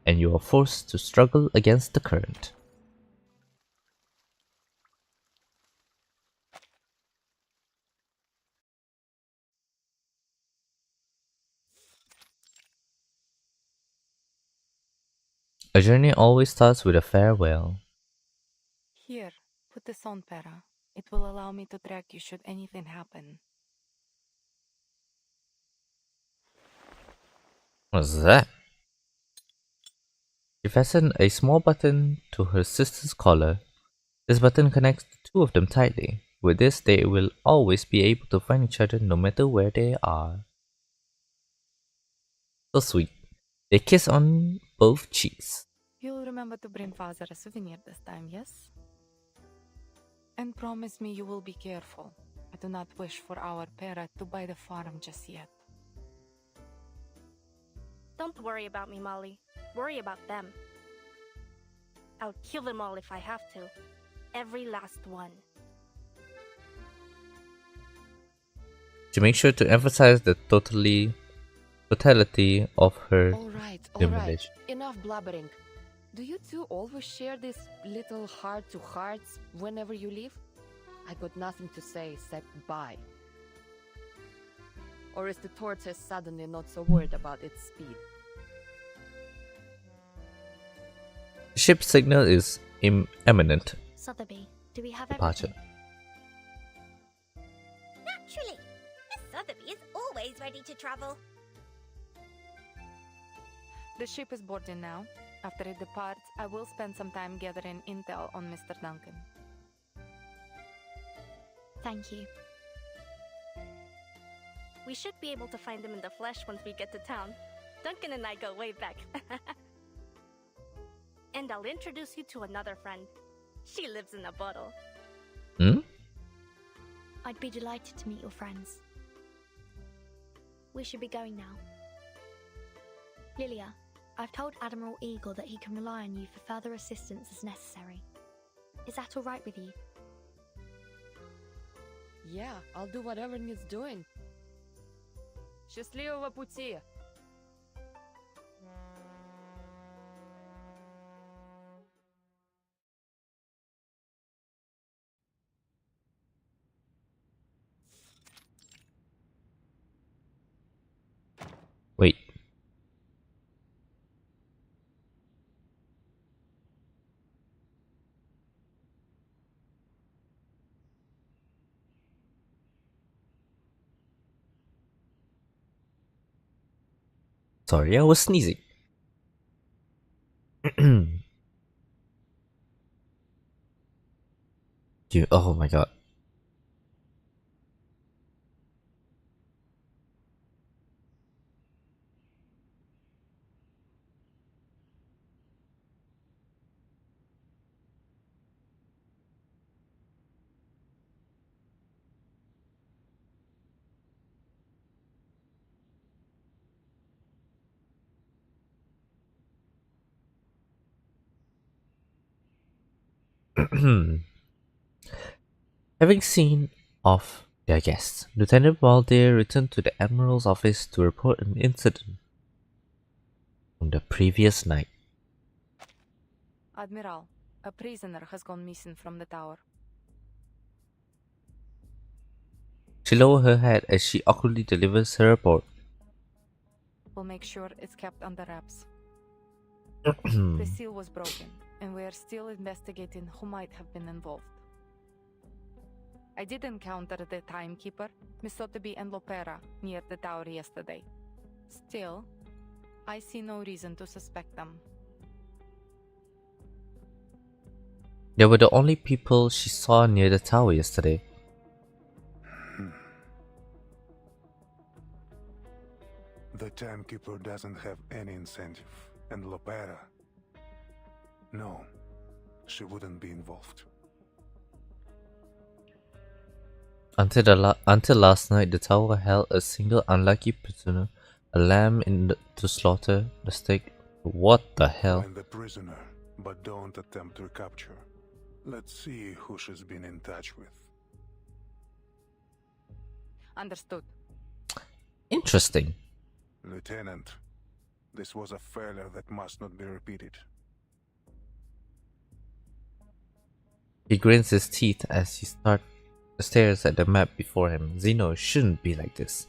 and you are forced to struggle against the current. A journey always starts with a farewell. Here, put this on, Pera. It will allow me to track you should anything happen. What's that? She fastened a small button to her sister's collar. This button connects the two of them tightly. With this, they will always be able to find each other no matter where they are. So sweet. They kiss on both cheeks. You'll remember to bring father a souvenir this time, yes? And promise me you will be careful. I do not wish for our Pera to buy the farm just yet. Don't worry about me, Molly. Worry about them. I'll kill them all if I have to. Every last one. To make sure to emphasize the totality of her All right. image. Enough blabbering. Do you two always share this little heart-to-hearts whenever you leave? I got nothing to say except bye. Or is the tortoise suddenly not so worried about its speed? The ship's signal is imminent Sotheby, do we have departure. everything? Naturally. Miss Sotheby is always ready to travel. The ship is boarding now. After it departs, I will spend some time gathering intel on Mr. Duncan. Thank you. We should be able to find him in the flesh once we get to town. Duncan and I go way back. And I'll introduce you to another friend. She lives in a bottle. Hmm? I'd be delighted to meet your friends. We should be going now. Lilia, I've told Admiral Eagle that he can rely on you for further assistance as necessary. Is that all right with you? Yeah, I'll do whatever needs doing. Счастливого пути! Wait. Sorry, I was sneezing. Oh my god. Having seen off their guests, Lieutenant Valdir returned to the Admiral's office to report an incident from the previous night. Admiral, a prisoner has gone missing from the tower. She lowered her head as she awkwardly delivers her report. We'll make sure it's kept under wraps. The seal was broken, and we are still investigating who might have been involved. I did encounter the timekeeper, Miss Sotheby and Lopera, near the tower yesterday. Still, I see no reason to suspect them. They were the only people she saw near the tower yesterday. The timekeeper doesn't have any incentive, and Lopera... No, she wouldn't be involved. Until last night, the tower held a single unlucky prisoner, a lamb to slaughter, the stake. What the hell? Find the prisoner, but don't attempt recapture. Let's see who she's been in touch with. Understood. Interesting. Lieutenant, this was a failure that must not be repeated. He grins his teeth as he stares at the map before him. Zeno shouldn't be like this.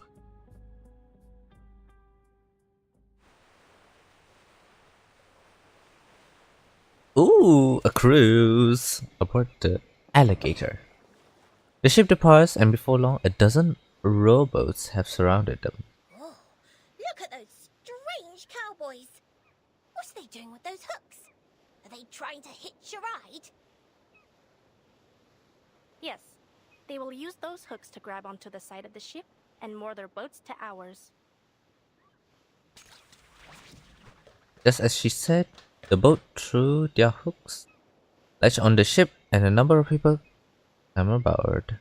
Ooh, a cruise! Aboard the Alligator. The ship departs, and before long, a dozen rowboats have surrounded them. Oh, look at those strange cowboys. What's they doing with those hooks? Are they trying to hitch a ride? Yes, they will use those hooks to grab onto the side of the ship and moor their boats to ours. Just as she said, the boat threw their hooks, latched on the ship, and a number of people came aboard.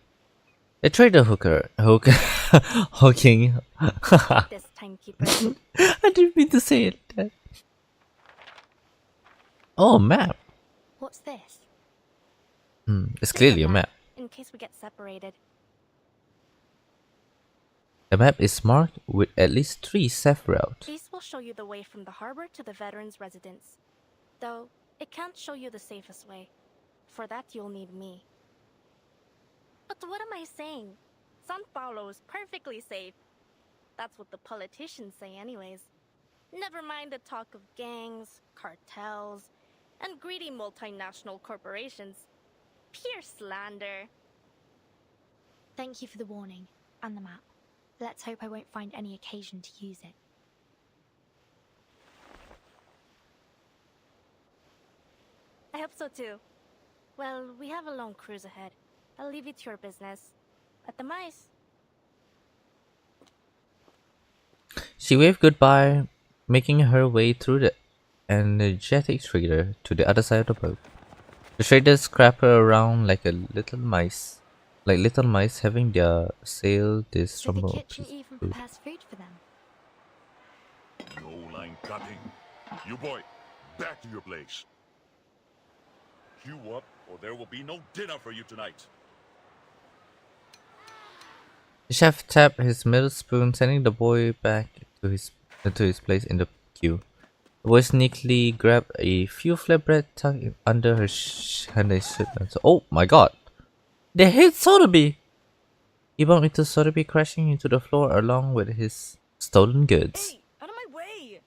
They tried the hooking. This timekeeper. I didn't mean to say it. Oh, map. What's this? It's clearly a map. In case we get separated. The map is marked with at least 3 safe routes. These will show you the way from the harbor to the veterans' residence. Though, it can't show you the safest way. For that, you'll need me. But what am I saying? San Paulo is perfectly safe. That's what the politicians say anyways. Never mind the talk of gangs, cartels, and greedy multinational corporations. Pure slander. Thank you for the warning and the map. Let's hope I won't find any occasion to use it. I hope so too. Well, we have a long cruise ahead. I'll leave you to your business. At the mice. She waved goodbye, making her way through the energetic trader to the other side of the boat. The traders crab her around like little mice having their sail So the disrumble. kitchen even prepares food for them. No line cutting. You boy, back to your place. Queue up, or there will be no dinner for you tonight. The chef tapped his middle spoon, sending the boy back to his place in the queue. The boy sneakily grabbed a few flatbread tucked under his shirt. Oh my god! They hit Sotheby! He bumped into Sotheby, crashing into the floor along with his stolen goods. Hey, out of my way!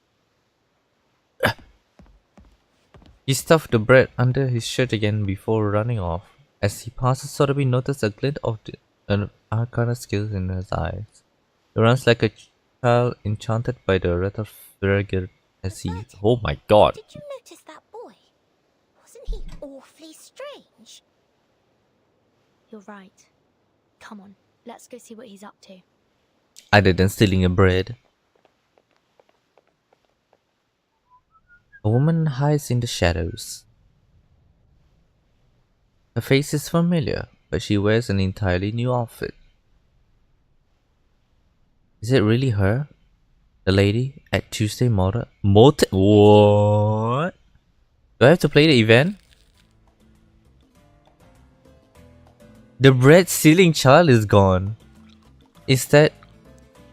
He stuffed the bread under his shirt again before running off. As he passed, Sotheby noticed a glint of an arcana skills in his eyes. He runs like a child enchanted by the rattle frigate as he... Oh my god! Did you notice that boy? Wasn't he awfully strange? You're right. Come on, let's go see what he's up to. Other than stealing a bread. A woman hides in the shadows. Her face is familiar, but she wears an entirely new outfit. Is it really her? The lady at Tuesday Motor? What? Do I have to play the event? The bread stealing child is gone. Instead,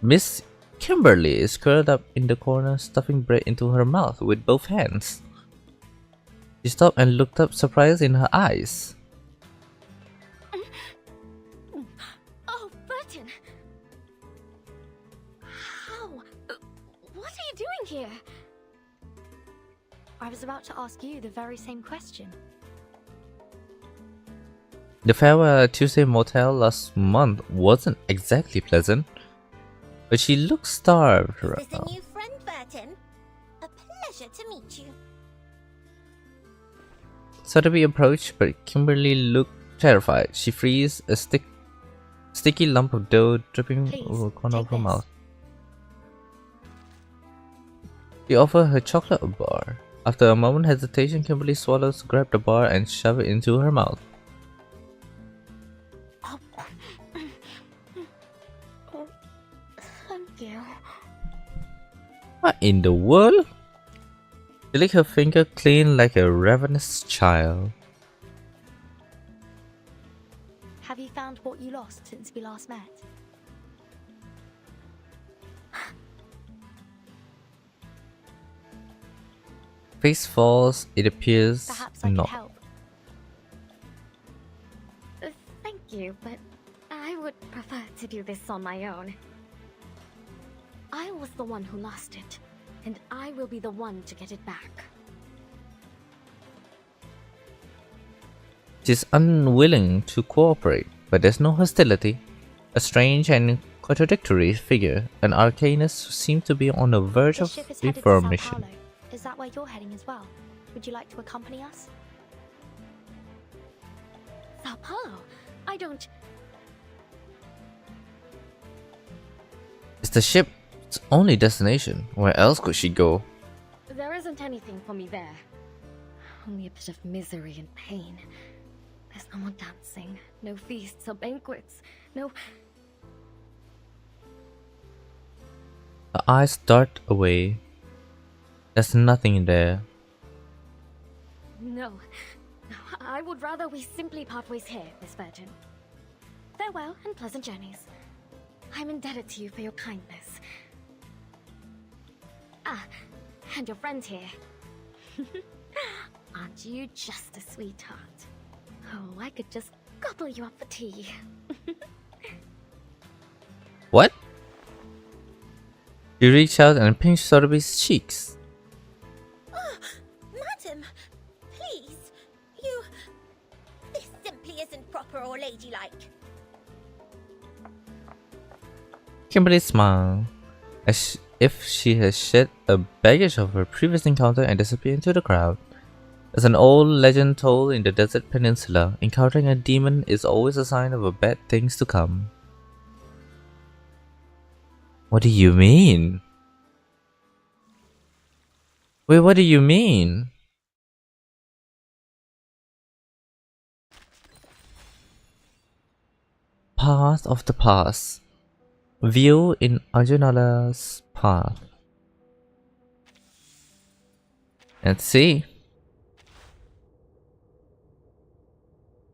Miss Kimberly is curled up in the corner, stuffing bread into her mouth with both hands. She stopped and looked up, surprise in her eyes. Oh, Burton! How? What are you doing here? I was about to ask you the very same question. The farewell at Tuesday Motel last month wasn't exactly pleasant, but she looks starved Is right this a now. new friend, Burton? A pleasure to meet you. Sotheby approached, but Kimberly looked terrified. She frees a sticky lump of dough dripping Please, over the corner of take her this. mouth. She offered her chocolate bar. After a moment's hesitation, Kimberly swallows, grabbed the bar, and shoved it into her mouth. Oh, thank you. What in the world? She licked her finger clean like a ravenous child. Have you found what you lost since we last met? Face falls, it appears Perhaps I not. could help. Thank you, but I would prefer to do this on my own. I was the one who lost it, and I will be the one to get it back. She's unwilling to cooperate, but there's no hostility. A strange and contradictory figure, an arcanist who seems to be on the verge The of ship is headed to Sao reformation. Paulo. Is that where you're heading as well? Would you like to accompany us? Sao Paulo? I don't... It's the ship's only destination. Where else could she go? There isn't anything for me there. Only a bit of misery and pain. There's no more dancing, no feasts or banquets, no... Her eyes dart away. There's nothing there. No. I would rather we simply part ways here, Miss Burton. Farewell and pleasant journeys. I'm indebted to you for your kindness. Ah, and your friend here. Aren't you just a sweetheart? Oh, I could just gobble you up for tea. What? She reached out and pinched Sotheby's cheeks. Oh, madam, please, you... This simply isn't proper or ladylike. Kimberly smiled, if she had shed a baggage of her previous encounter and disappeared into the crowd. As an old legend told in the desert peninsula, encountering a demon is always a sign of bad things to come. What do you mean? Wait, what do you mean? Path of the Past. View in Arjunala's path. Let's see.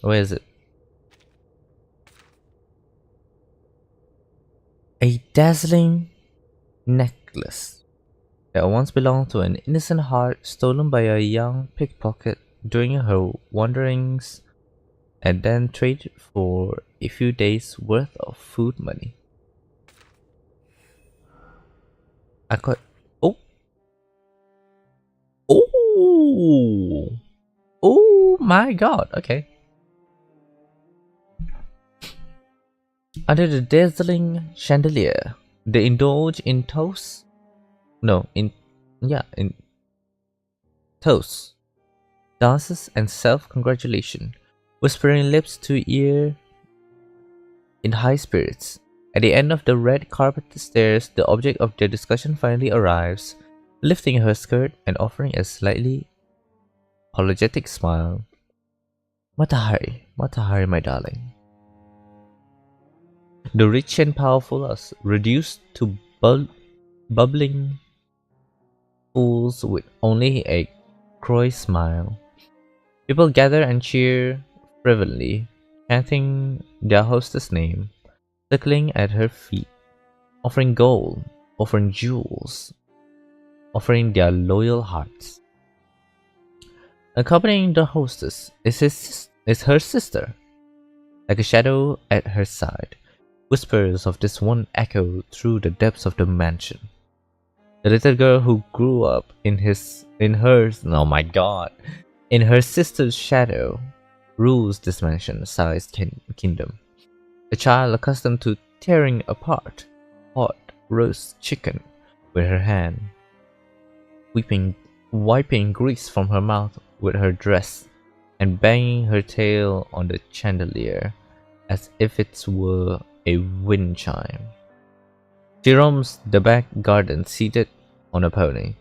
Where is it? A dazzling necklace that once belonged to an innocent heart stolen by a young pickpocket during her wanderings and then traded for a few days' worth of food money. I got... Oh! Oh! Oh my god, okay. Under the dazzling chandelier, they indulge in toasts. In toasts, dances, and self-congratulation, whispering lips to ear in high spirits. At the end of the red carpeted stairs, the object of their discussion finally arrives, lifting her skirt and offering a slightly apologetic smile. Matahari, my darling. The rich and powerful are reduced to bubbling fools with only a coy smile. People gather and cheer fervently, chanting their hostess' name, circling at her feet, offering gold, offering jewels, offering their loyal hearts. Accompanying the hostess is her sister, like a shadow at her side. Whispers of this one echo through the depths of the mansion. The little girl who grew up in her sister's shadow rules this mansion-sized kingdom. A child accustomed to tearing apart hot roast chicken with her hand, wiping grease from her mouth with her dress, and banging her tail on the chandelier as if it were a wind chime. She roams the back garden seated on a pony,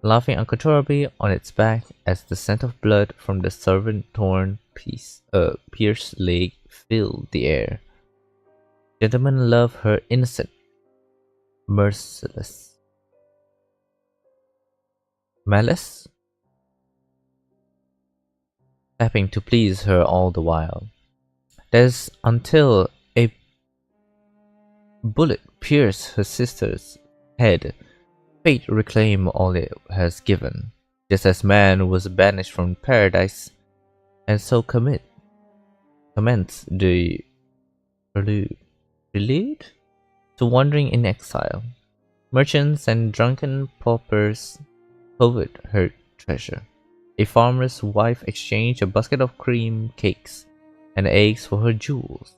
laughing uncontrollably on its back as the scent of blood from the servant-torn pierced leg filled the air. Gentlemen love her innocent, merciless malice, tapping to please her all the while. There's until a bullet pierced her sister's head. Fate reclaim all it has given, just as man was banished from paradise, and so commence the prelude to wandering in exile. Merchants and drunken paupers covet her treasure. A farmer's wife exchanged a basket of cream cakes and eggs for her jewels.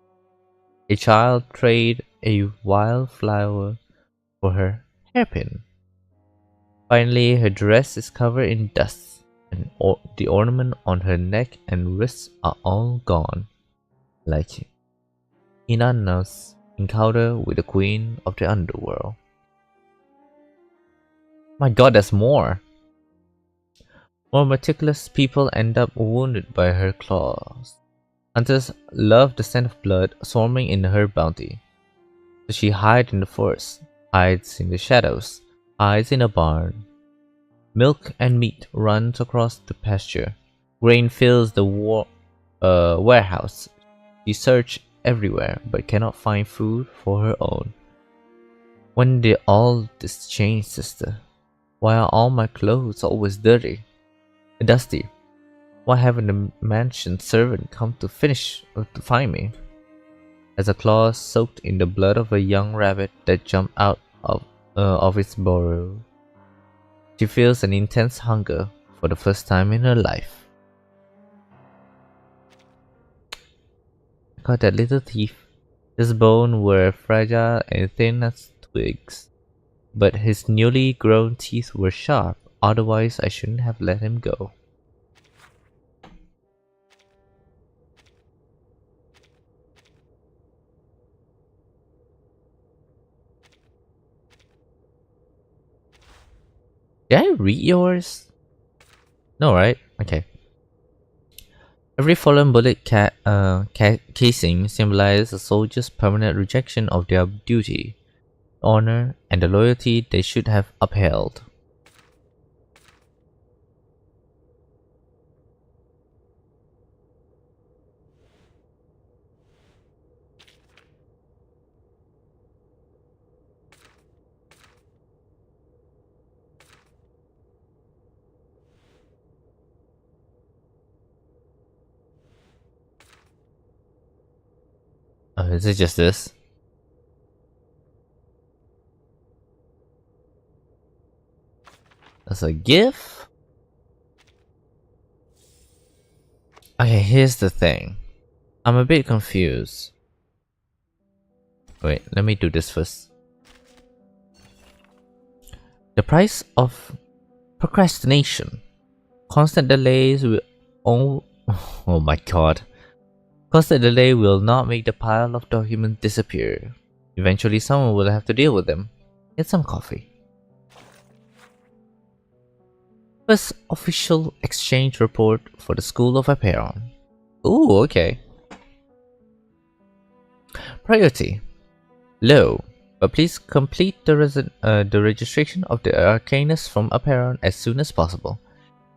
A child traded a wild flower for her hairpin. Finally, her dress is covered in dust, and the ornament on her neck and wrists are all gone, like Inanna's encounter with the queen of the underworld. My god, there's more! More meticulous people end up wounded by her claws. Hunters love the scent of blood swarming in her bounty. So she hides in the forest, hides in the shadows, hides in a barn. Milk and meat runs across the pasture. Grain fills the warehouse. She searches everywhere but cannot find food for her own. When did all this change, sister? Why are all my clothes always dirty? Dusty. Why haven't the mansion servant come to find me? As a claw soaked in the blood of a young rabbit that jumped out of its burrow, she feels an intense hunger for the first time in her life. God, that little thief. His bones were fragile and thin as twigs, but his newly grown teeth were sharp. Otherwise, I shouldn't have let him go. Did I read yours? No, right? Okay. Every fallen bullet casing symbolizes a soldier's permanent rejection of their duty, honor, and the loyalty they should have upheld. Is it just this? That's a GIF? Okay, here's the thing. I'm a bit confused. Wait, let me do this first. The price of procrastination. Constant delays will... Oh my god. Constant delay will not make the pile of documents disappear. Eventually someone will have to deal with them. Get some coffee. First official exchange report for the School of Aperon. Ooh, okay. Priority. Low, but please complete the registration of the Arcanist from Aperon as soon as possible.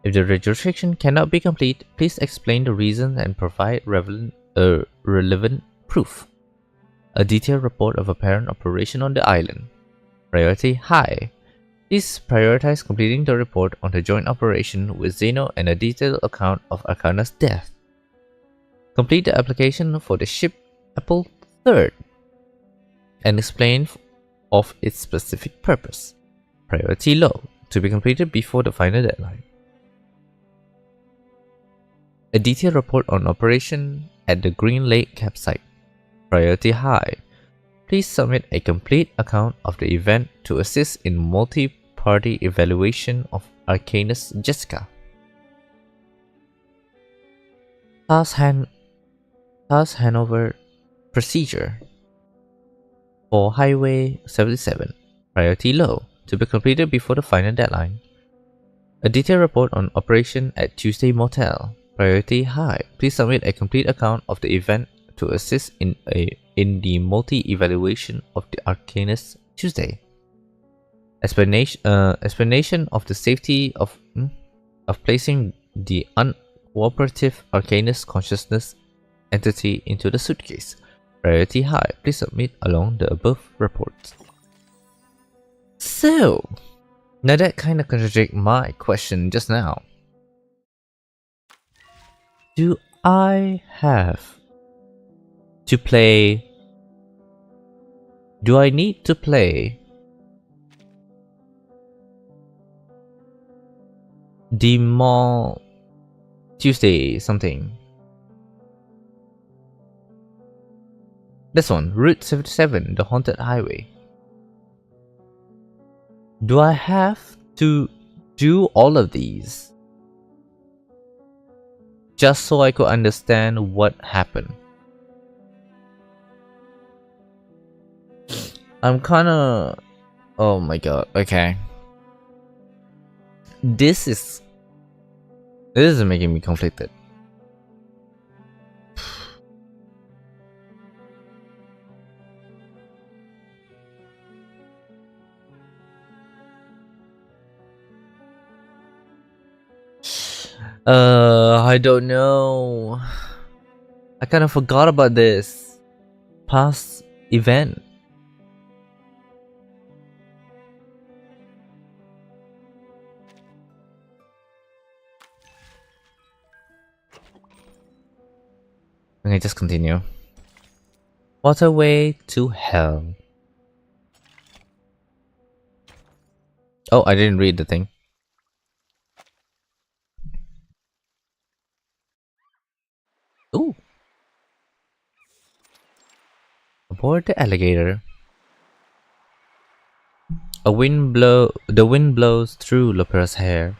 If the registration cannot be complete, please explain the reasons and provide relevant proof. A detailed report of apparent operation on the island. Priority high. Please prioritize completing the report on the joint operation with Zeno and a detailed account of Arcana's death. Complete the application for the ship Apple III and explain of its specific purpose. Priority low, to be completed before the final deadline. A detailed report on operation at the Green Lake campsite. Priority high. Please submit a complete account of the event to assist in multi-party evaluation of Arcanist Jessica. Task handover procedure. For Highway 77. Priority low, to be completed before the final deadline. A detailed report on operation at Tuesday Motel. Priority high. Please submit a complete account of the event to assist in the multi-evaluation of the Arcanist Tuesday. Explanation of the safety of placing the uncooperative Arcanist consciousness entity into the suitcase. Priority high. Please submit along the above reports. So, now that kind of contradicts my question just now. Do I have to play? Do I need to play the Mall Tuesday something? This one, Route 77, the Haunted Highway. Do I have to do all of these just so I could understand what happened? I'm kinda... Oh my god, okay. This is making me conflicted. I don't know. I kind of forgot about this past event. Okay, just continue. Waterway to Hell. Oh, I didn't read the thing. Ooh. Aboard the alligator. The wind blows through Lopera's hair.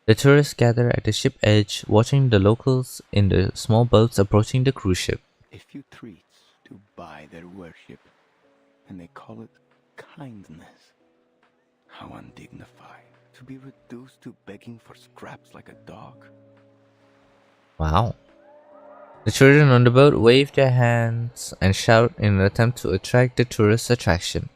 The tourists gather at the ship edge, watching the locals in the small boats approaching the cruise ship. A few treats to buy their worship, and they call it kindness. How undignified. To be reduced to begging for scraps like a dog. Wow. The children on the boat wave their hands and shout in an attempt to attract the tourists' attention.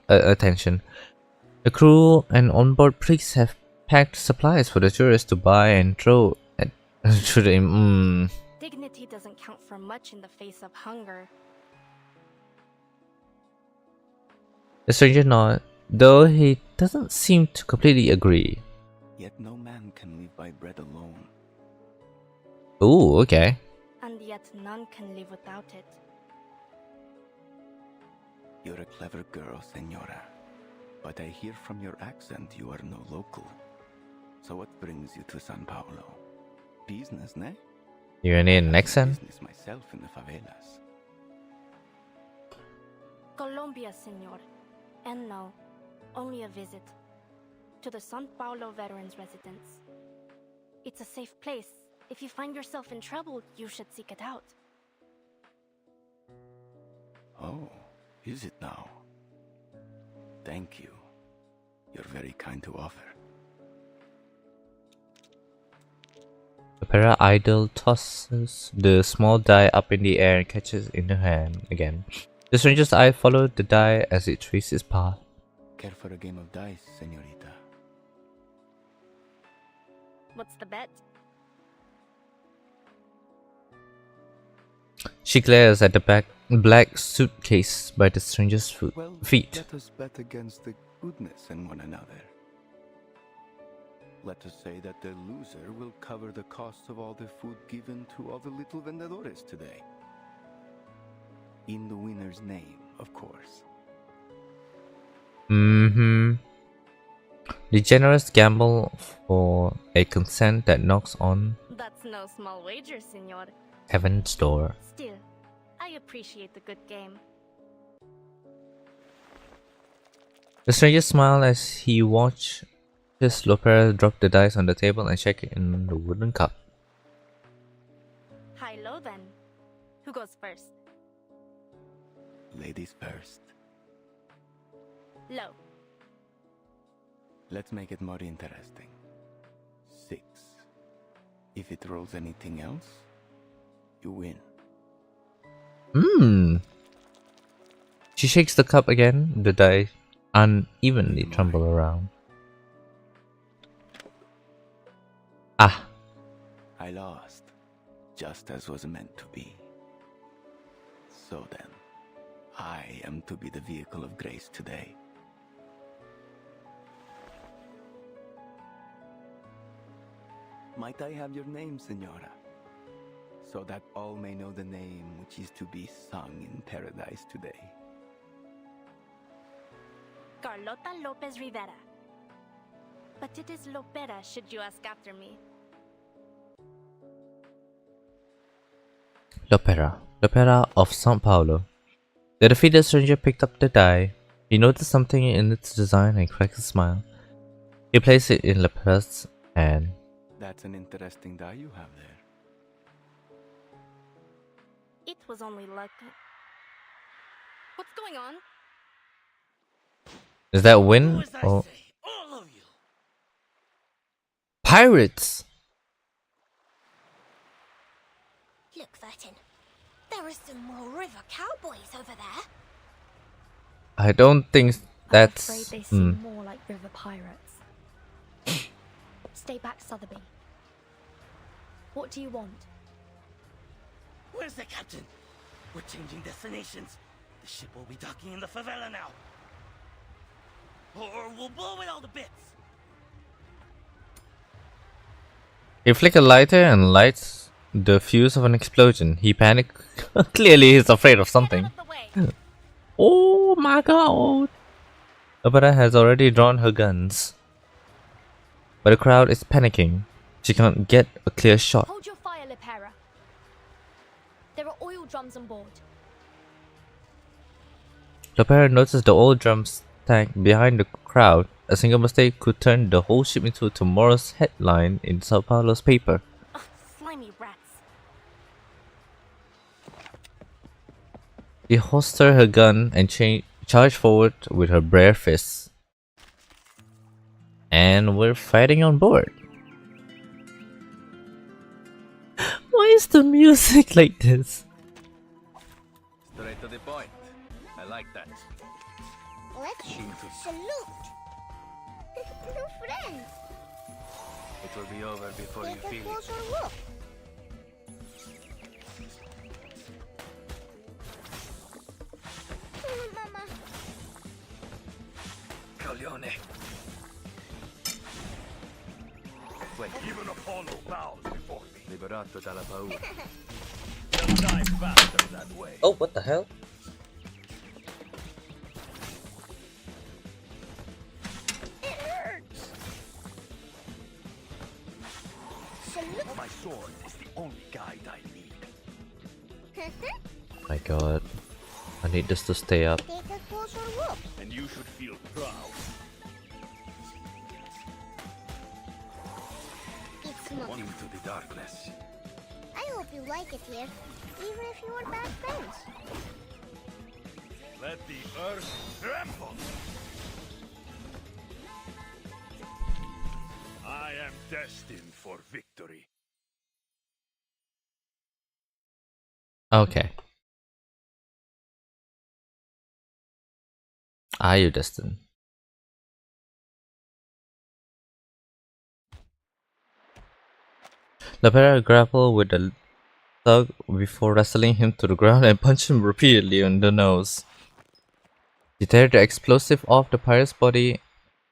The crew and onboard priests have packed supplies for the tourists to buy and throw at the Dignity doesn't count for much in the face of hunger. The stranger nods, though he doesn't seem to completely agree. Yet no man can live by bread alone. Ooh, okay. And yet none can live without it. You're a clever girl, Senora. But I hear from your accent you are no local. So what brings you to San Paulo? Business, ne? You're in an accent? Business myself in the favelas. Colombia, senor. And no, only a visit. To the San Paulo Veterans Residence. It's a safe place. If you find yourself in trouble, you should seek it out. Oh, is it now? Thank you. You're very kind to offer. The para idol tosses the small die up in the air and catches in her hand again. The stranger's eye followed the die as it traced its path. Care for a game of dice, senorita? What's the bet? She glares at the black suitcase by the stranger's feet. Let us bet against the goodness in one another. Let us say that the loser will cover the cost of all the food given to all the little vendedores today. In the winner's name, of course. The generous gamble for a consent that knocks on That's no small wager, senor. heaven's door. Still, I appreciate the good game. The stranger smiled as he watched his Lopera drop the dice on the table and shake it in the wooden cup. High-low then. Who goes first? Ladies first. Low. Let's make it more interesting. 6. If it rolls anything else, you win. She shakes the cup again. The die unevenly tumble around. Ah. I lost, just as was meant to be. So then, I am to be the vehicle of grace today. Might I have your name, Senora? So that all may know the name which is to be sung in paradise today. Carlota Lopez Rivera. But it is Lopera, should you ask after me. Lopera of Sao Paulo. The defeated stranger picked up the die. He noticed something in its design and cracked a smile. He placed it in Lopera's hand. That's an interesting die you have there. It was only luck. What's going on? Is that win or All of you. pirates? Look, Vertin. There are some more river cowboys over there. I don't think I'm that's. afraid they seem more like river pirates. Stay back, Sotheby. What do you want? Where's the captain? We're changing destinations. The ship will be docking in the favela now. Or we'll blow it all to bits. He flicked a lighter and lights the fuse of an explosion. He panicked. Clearly, he's afraid of something. Oh my god! Lopera has already drawn her guns. But the crowd is panicking. She cannot get a clear shot. Hold your fire, Lopera. There are oil drums on board. Lopera noticed the old drums tank behind the crowd. A single mistake could turn the whole ship into tomorrow's headline in Sao Paulo's paper. Ugh, slimy rats. She holstered her gun and charged forward with her bare fists. And we're fighting on board. Why is the music like this? Straight to the point. I like that. Let's salute. New friends. It will be over before Take you a feel it. closer look. Mama. Coglione. Wait. Even Apollo bows before me. Liberato dalla paura. They'll die faster that way. Oh, what the hell? It hurts. Salute. My sword is the only guide I need. My god. I need this to stay up. Take a closer look. And you should feel proud. It's not. Into the darkness. I hope you like it here, even if you were bad friends. Let the earth tremble. I am destined for victory. Okay. Are you destined? Lapera grappled with the thug before wrestling him to the ground and punched him repeatedly on the nose. He teared the explosive off the pirate's body,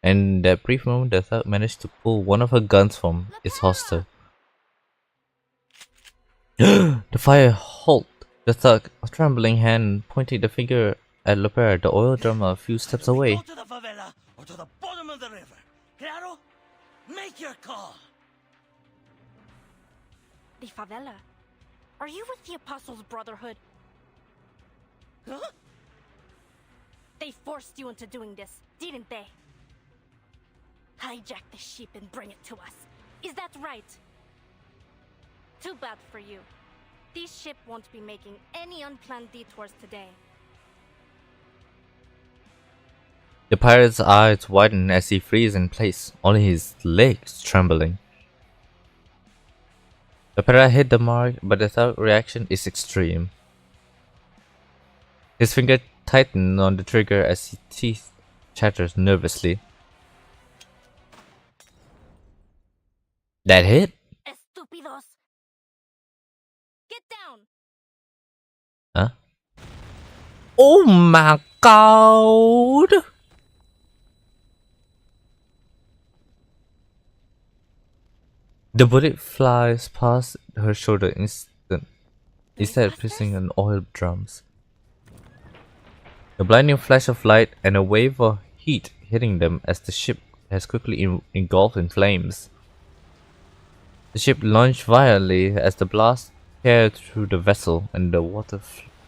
and in that brief moment the thug managed to pull one of her guns from its holster. The fire halted. The thug, a trembling hand pointing the finger at Lapera, the oil drummer, a few steps away. Go to the favela or to the bottom of the river. Claro? Make your call. The favela? Are you with the Apostles' Brotherhood? Huh? They forced you into doing this, didn't they? Hijack the ship and bring it to us. Is that right? Too bad for you. This ship won't be making any unplanned detours today. The pirate's eyes widen as he freezes in place, only his legs trembling. The pirate hit the mark, but the thug reaction is extreme. His finger tightened on the trigger as his teeth chattered nervously. That hit? Estúpidos! Get down! Huh? Oh my god! The bullet flies past her shoulder instead piercing an oil drums. A blinding flash of light and a wave of heat hitting them as the ship has quickly engulfed in flames. The ship lunged violently as the blast teared through the vessel and the water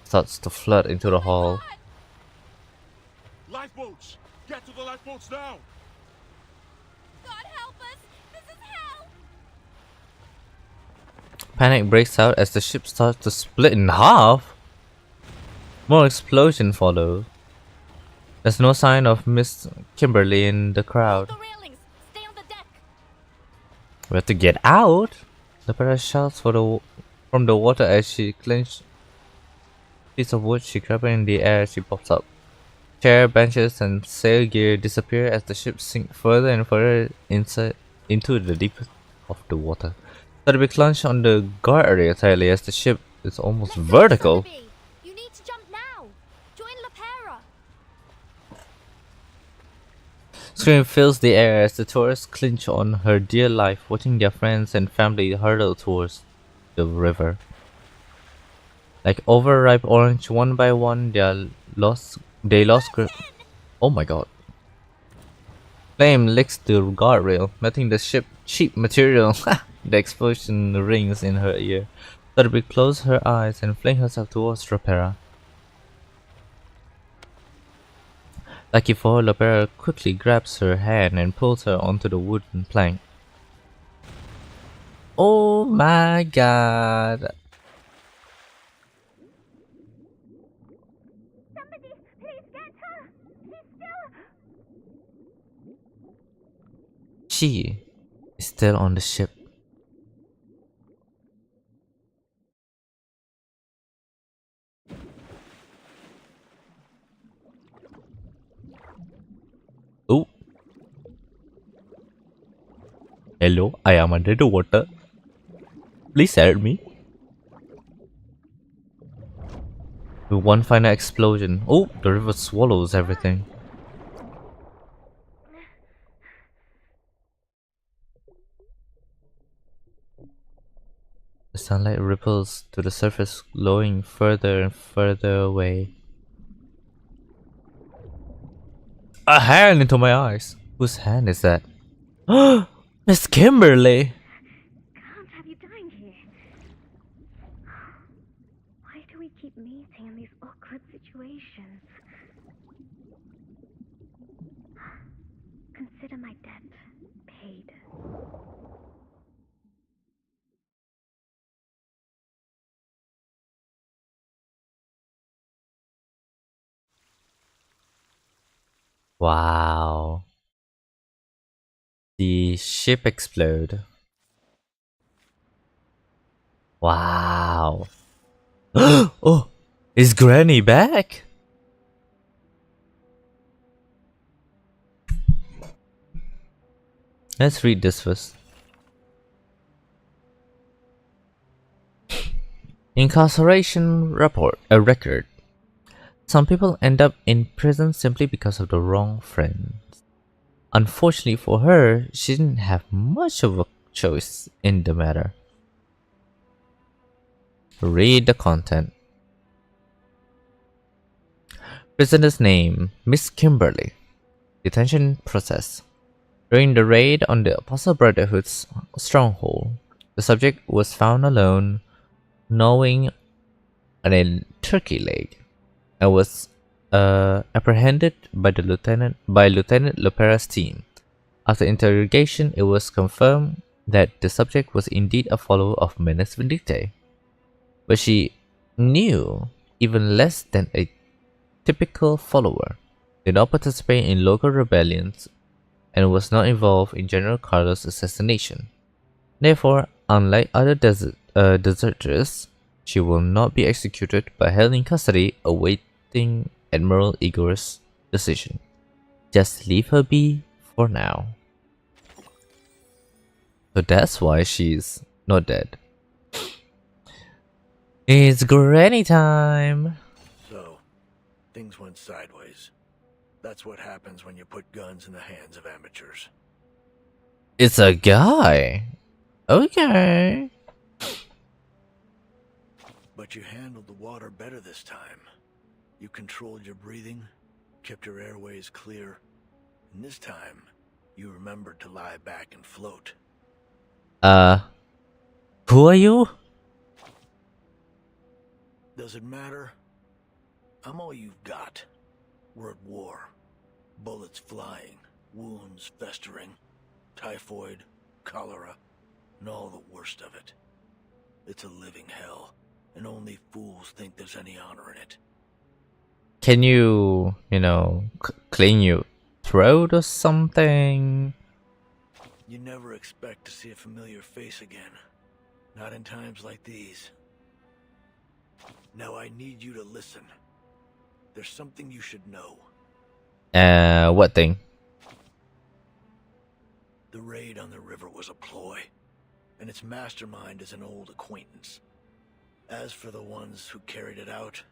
starts to flood into the hull. Lifeboats! Get to the lifeboats now! God help us! This is hell! Panic breaks out as the ship starts to split in half. More explosions follow. There's no sign of Miss Kimberly in the crowd. The railings! Stay on the deck! We have to get out! The pirate shouts from the water as she clenched piece of wood she grabs in the air. She pops up. Chair, benches, and sail gear disappear as the ship sinks further and further into the depths of the water. Suddenly plunge on the guardrail entirely as the ship is almost vertical. You need to jump now! Join Lapera! Scream fills the air as the tourists clinch on her dear life, watching their friends and family hurtle towards the river. Like overripe orange, one by one, they lost grip. Oh my god. Flame licks the guardrail, melting the ship cheap material. The explosion rings in her ear. Suddenly closes her eyes and flings herself towards Lapera. Lucky for her, Lapera quickly grabs her hand and pulls her onto the wooden plank. Oh my god. Somebody, please get her. She's still. she is still on the ship. Oh. Hello, I am under the water. Please help me. With one final explosion. Oh, the river swallows everything. The sunlight ripples to the surface, glowing further and further away. A hand into my eyes. Whose hand is that? Miss Kimberly! Can't have you dying here. Why do we keep meeting in these awkward situations? Consider my debt paid. Wow. The ship explode. Wow. Oh, is Granny back? Let's read this first. Incarceration record. Some people end up in prison simply because of the wrong friends. Unfortunately for her, she didn't have much of a choice in the matter. Read the content. Prisoner's name, Miss Kimberly. Detention process. During the raid on the Apostle Brotherhood's stronghold, the subject was found alone, gnawing on a turkey leg, and was apprehended by Lieutenant Lopera's team. After interrogation, it was confirmed that the subject was indeed a follower of Menace Vindictae, but she knew even less than a typical follower, did not participate in local rebellions, and was not involved in General Carlos' assassination. Therefore, unlike other deserters, she will not be executed but held in custody awaiting Admiral Igor's decision. Just leave her be for now. So that's why she's not dead. It's granny time! So, things went sideways. That's what happens when you put guns in the hands of amateurs. It's a guy! Okay. But you handled the water better this time. You controlled your breathing, kept your airways clear, and this time, you remembered to lie back and float. Who are you? Does it matter? I'm all you've got. We're at war. Bullets flying, wounds festering, typhoid, cholera, and all the worst of it. It's a living hell, and only fools think there's any honor in it. Can you, clean your throat or something? You never expect to see a familiar face again. Not in times like these. Now I need you to listen. There's something you should know. What thing? The raid on the river was a ploy, and its mastermind is an old acquaintance. As for the ones who carried it out,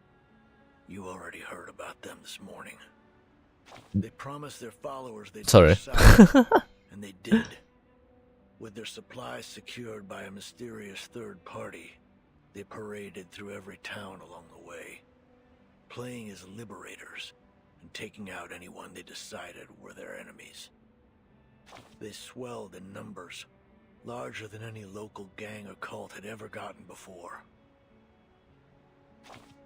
you already heard about them this morning. They promised their followers they'd Sorry. and they did. With their supplies secured by a mysterious third party, they paraded through every town along the way, playing as liberators and taking out anyone they decided were their enemies. They swelled in numbers, larger than any local gang or cult had ever gotten before.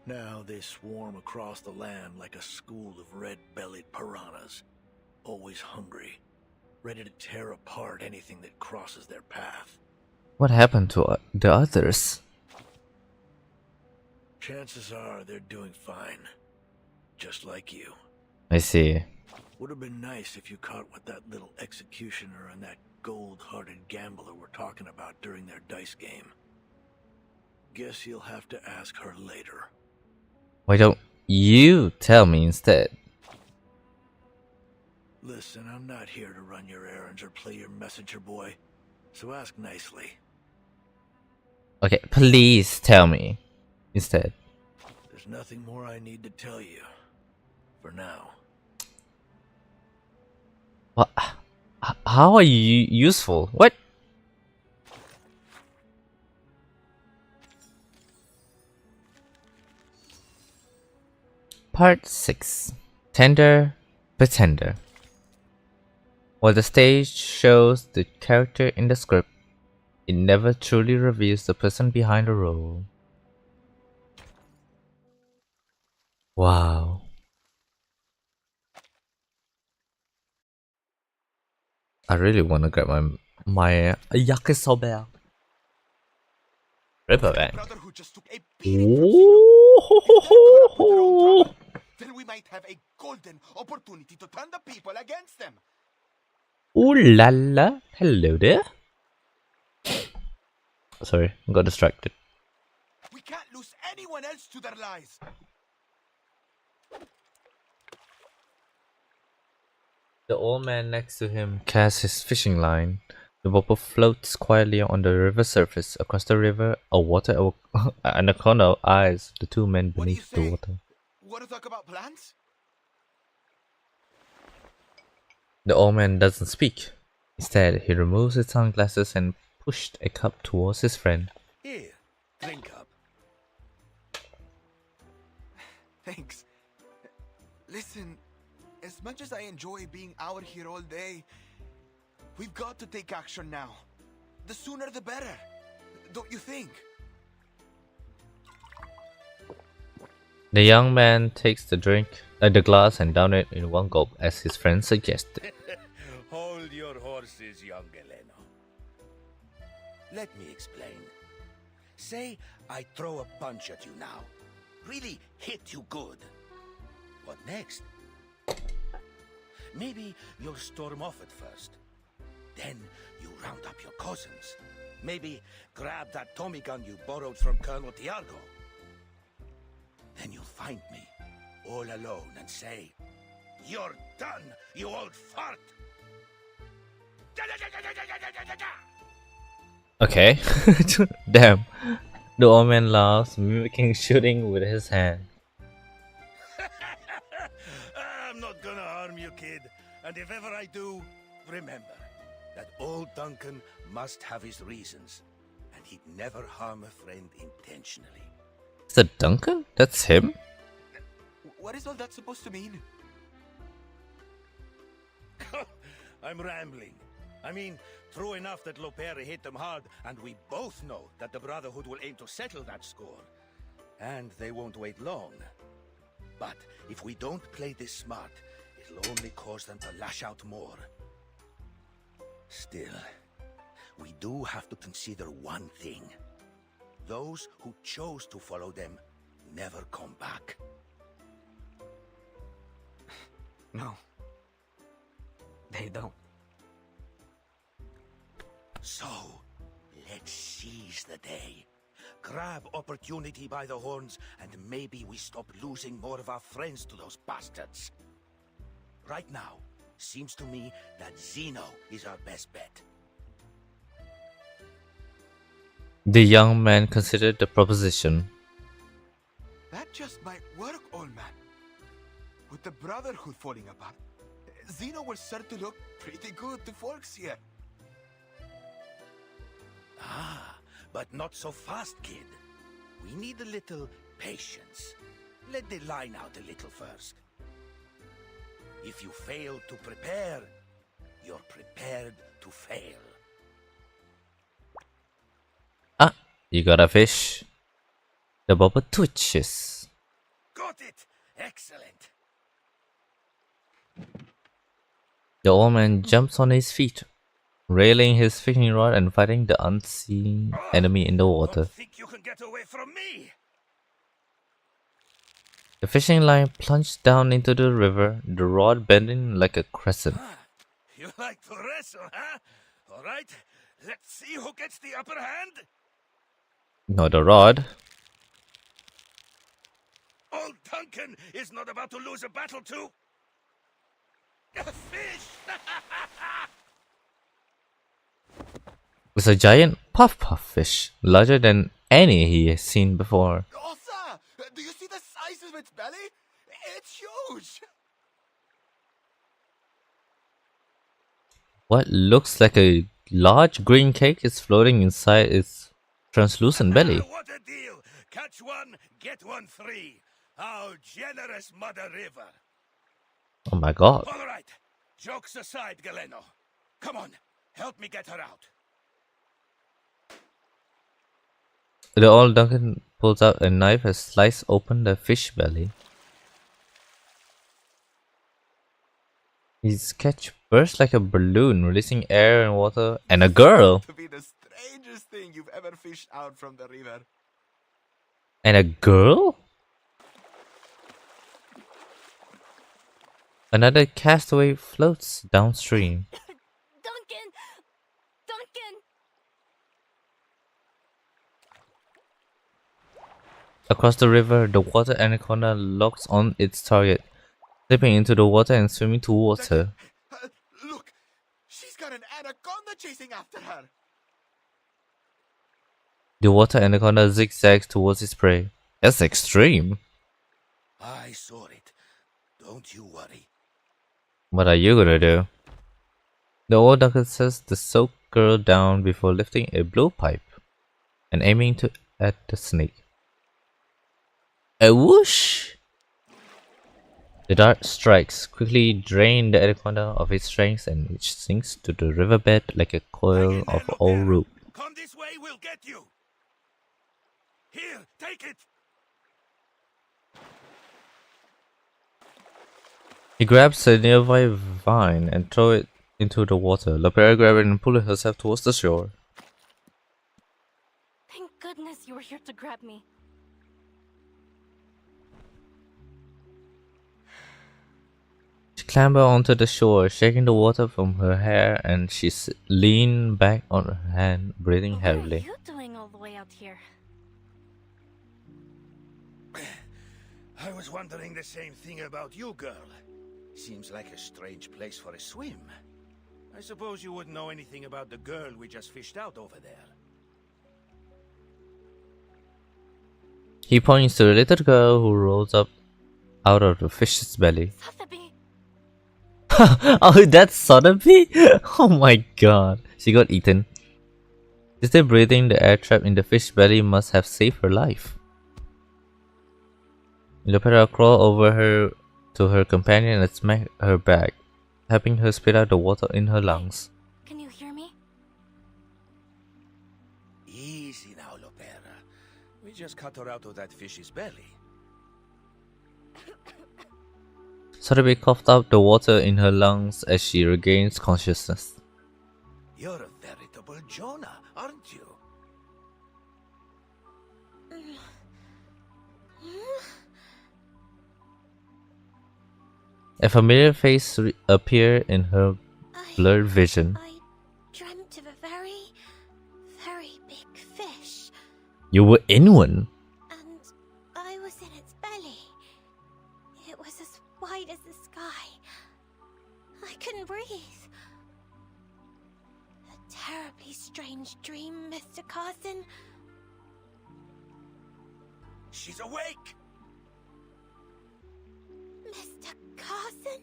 Now they swarm across the land like a school of red-bellied piranhas, always hungry, ready to tear apart anything that crosses their path. What happened to the others? Chances are they're doing fine, just like you. I see. Would have been nice if you caught what that little executioner and that gold-hearted gambler were talking about during their dice game. Guess you'll have to ask her later. Why don't you tell me instead? Listen, I'm not here to run your errands or play your messenger boy, so ask nicely. Okay, please tell me instead. There's nothing more I need to tell you. For now. What? How are you useful? What? Part 6. Tender Pretender. While the stage shows the character in the script, it never truly reveals the person behind the role. Wow. I really want to grab my yakisoba. Riverbank. Ooh. Then we might have a golden opportunity to turn the people against them. Ooh la la. Hello there. Sorry, I got distracted. We can't lose anyone else to their lies. The old man next to him casts his fishing line. The bobber floats quietly on the river surface. Across the river, a water anaconda eyes the two men beneath the water. Want to talk about plans? The old man doesn't speak. Instead, he removes his sunglasses and pushed a cup towards his friend. Here, drink up. Thanks. Listen, as much as I enjoy being out here all day, we've got to take action now. The sooner the better. Don't you think? The young man takes the glass and down it in one gulp as his friend suggested. Hold your horses, young Elena. Let me explain. Say I throw a punch at you now. Really hit you good. What next? Maybe you'll storm off at first. Then you round up your cousins. Maybe grab that Tommy gun you borrowed from Colonel Tiago. Then you'll find me, all alone, and say, "You're done, you old fart!" Okay. Damn. The old man laughs, mimicking shooting with his hand. I'm not gonna harm you, kid. And if ever I do, remember that old Duncan must have his reasons, and he'd never harm a friend intentionally. Is that Duncan? That's him? What is all that supposed to mean? I'm rambling. I mean, true enough that Lopere hit them hard, and we both know that the Brotherhood will aim to settle that score. And they won't wait long. But if we don't play this smart, it'll only cause them to lash out more. Still, we do have to consider one thing. Those who chose to follow them never come back. No. They don't. So, let's seize the day. Grab opportunity by the horns, and maybe we stop losing more of our friends to those bastards. Right now, seems to me that Zeno is our best bet. The young man considered the proposition. That just might work, old man. With the Brotherhood falling apart, Zeno will start to look pretty good to folks here. Ah, but not so fast, kid. We need a little patience. Let the line out a little first. If you fail to prepare, you're prepared to fail. Ah, you got a fish. The bobber twitches. Got it! Excellent! The old man jumps on his feet, railing his fishing rod and fighting the unseen enemy in the water. Think you can get away from me? The fishing line plunged down into the river, the rod bending like a crescent. You like to wrestle, huh? All right, let's see who gets the upper hand. Not a rod. Old Duncan is not about to lose a battle to a fish. It's a giant puff fish, larger than any he has seen before. Osa! Do you see the size of its belly? It's huge! What looks like a large green cake is floating inside its translucent belly. What a deal! Catch one, get one free. How generous, Mother River. Oh my god. All right, jokes aside, Galeno. Come on, help me get her out. The old Duncan pulls out a knife and slices open the fish belly. His catch bursts like a balloon, releasing air and water, and a girl! To be the strangest thing you've ever fished out from the river. And a girl? Another castaway floats downstream. Duncan! Duncan! Across the river, the water anaconda locks on its target, slipping into the water and swimming towards her. Look! She's got an anaconda chasing after her! The water anaconda zigzags towards its prey. That's extreme. I saw it. Don't you worry. What are you gonna do? The old Duncan sets the soaked girl down before lifting a blowpipe and aiming at the snake. A whoosh! The dart strikes, quickly drain the anaconda of its strength, and it sinks to the riverbed like a coil of old rope. Come this way, we'll get you. Here, take it. He grabs a nearby vine and throws it into the water. Lopera grabs it and pulls herself towards the shore. Thank goodness you were here to grab me. She clambers onto the shore, shaking the water from her hair, and she leans back on her hand, breathing heavily. What are you doing all the way out here? I was wondering the same thing about you, girl. Seems like a strange place for a swim. I suppose you wouldn't know anything about the girl we just fished out over there. He points to the little girl who rolls up out of the fish's belly. Oh, that's Sotheby? Oh my god. She got eaten. Still breathing, the air trap in the fish belly must have saved her life. Lopera crawls over her to her companion and smacks her back, helping her spit out the water in her lungs. Can you hear me? Easy now, Lopera. We just cut her out of that fish's belly. Sotheby coughed up the water in her lungs as she regains consciousness. You're a veritable Jonah, aren't you? A familiar face appeared in her blurred vision. I dreamt of a very, very big fish. You were in one? And I was in its belly. It was as wide as the sky. I couldn't breathe. A terribly strange dream, Mr. Carson. She's awake! Mr. Carson?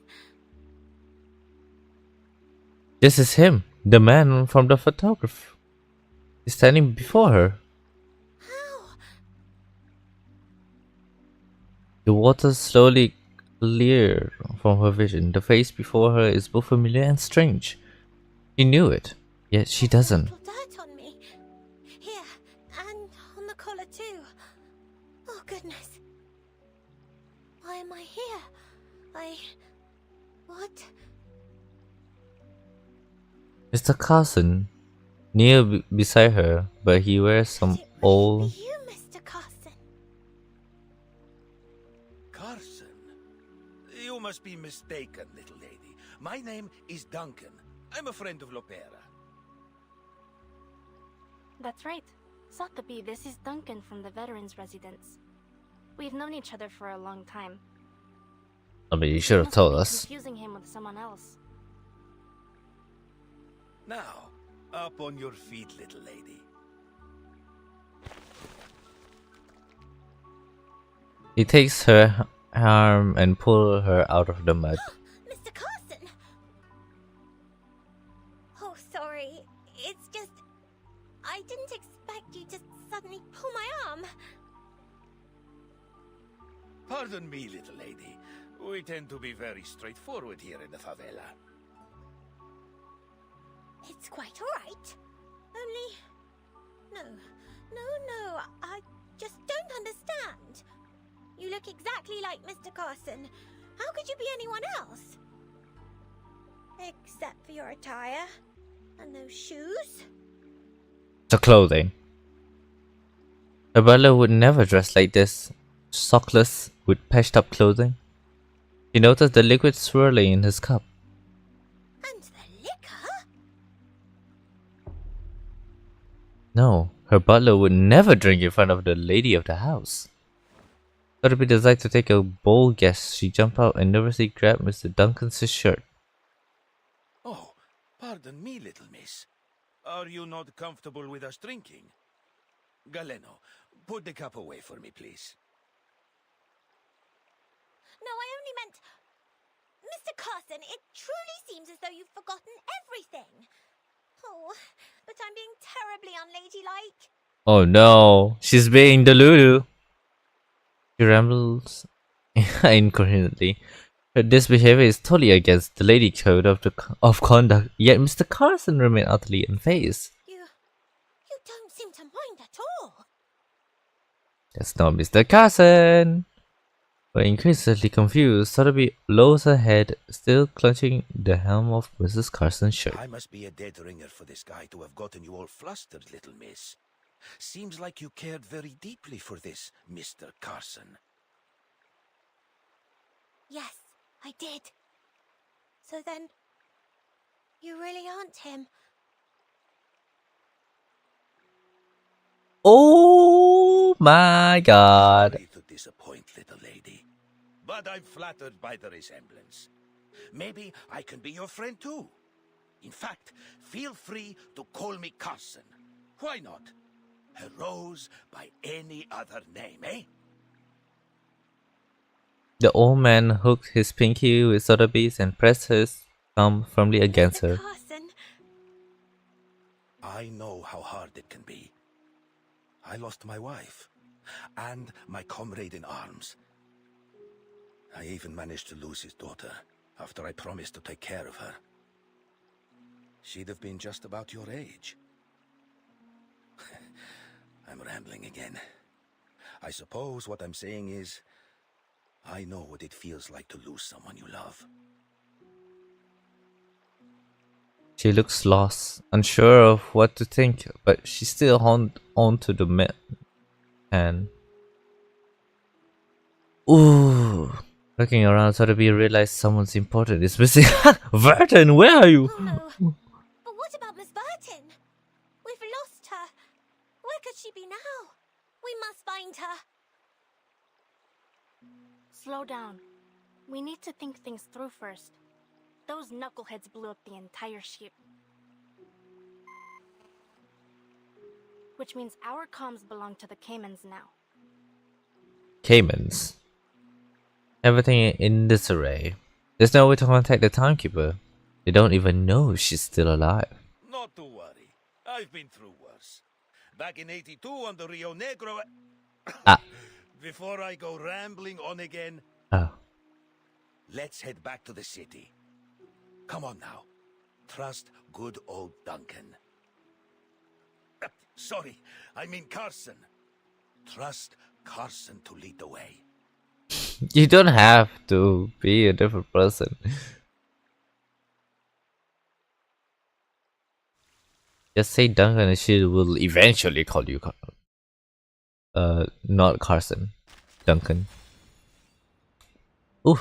This is him, the man from the photograph. He's standing before her. How? The water slowly cleared from her vision. The face before her is both familiar and strange. She knew it, yet she doesn't. Dirt on me. Here, and on the collar too. Oh goodness. Why am I here? What? Mr. Carson, kneel beside her, but he wears some old... You, Mr. Carson. Carson? You must be mistaken, little lady. My name is Duncan. I'm a friend of Lopera. That's right. Sotheby, this is Duncan from the Veterans Residence. We've known each other for a long time. I mean, you should have told us. Confusing him with someone else. Now, up on your feet, little lady. He takes her arm and pulls her out of the mud. Mr. Carson! Oh, sorry. It's just... I didn't expect you to suddenly pull my arm. Pardon me, little lady. We tend to be very straightforward here in the favela. It's quite alright. Only... No, I just don't understand. You look exactly like Mr. Carson. How could you be anyone else? Except for your attire. And those shoes. The clothing. A butler would never dress like this, sockless, with patched up clothing. He noticed the liquid swirling in his cup. And the liquor? No, her butler would never drink in front of the lady of the house. Sotheby decided to take a bold guess. She jumped out and nervously grabbed Mr. Duncan's shirt. Oh, pardon me, little miss. Are you not comfortable with us drinking? Galeno, put the cup away for me, please. No, I only meant... Mr. Carson, it truly seems as though you've forgotten everything. Oh, but I'm being terribly unladylike. Oh no, she's being delulu. She rambles incoherently. This behavior is totally against the lady code of conduct, yet Mr. Carson remained utterly unfazed. You don't seem to mind at all. That's not Mr. Carson. But increasingly confused, Sotheby lowers her head, still clutching the hem of Mrs. Carson's shirt. I must be a dead ringer for this guy to have gotten you all flustered, little miss. Seems like you cared very deeply for this, Mr. Carson. Yes, I did. So then, you really aren't him. Oh my god. Sorry to disappoint, little lady. But I'm flattered by the resemblance. Maybe I can be your friend too. In fact, feel free to call me Carson. Why not? A rose by any other name, eh? The old man hooked his pinky with Sotheby's and pressed his thumb firmly against her. Carson. I know how hard it can be. I lost my wife and my comrade in arms. I even managed to lose his daughter after I promised to take care of her. She'd have been just about your age. I'm rambling again. I suppose what I'm saying is, I know what it feels like to lose someone you love. She looks lost, unsure of what to think, but she still hung on to the man. Ooh. Looking around, Sotheby realized someone's important is missing. Verton, where are you? Oh no. But what about Miss Burton? We've lost her. Where could she be now? We must find her. Slow down. We need to think things through first. Those knuckleheads blew up the entire ship. Which means our comms belong to the Caymans now. Caymans. Everything in disarray. There's no way to contact the timekeeper. They don't even know if she's still alive. Not to worry. I've been through worse. Back in 82 on the Rio Negro... Before I go rambling on again, let's head back to the city. Come on now. Trust good old Duncan. Sorry, I mean Carson. Trust Carson to lead the way. You don't have to be a different person. Just say Duncan and she will eventually call you not Carson. Duncan. Ooh.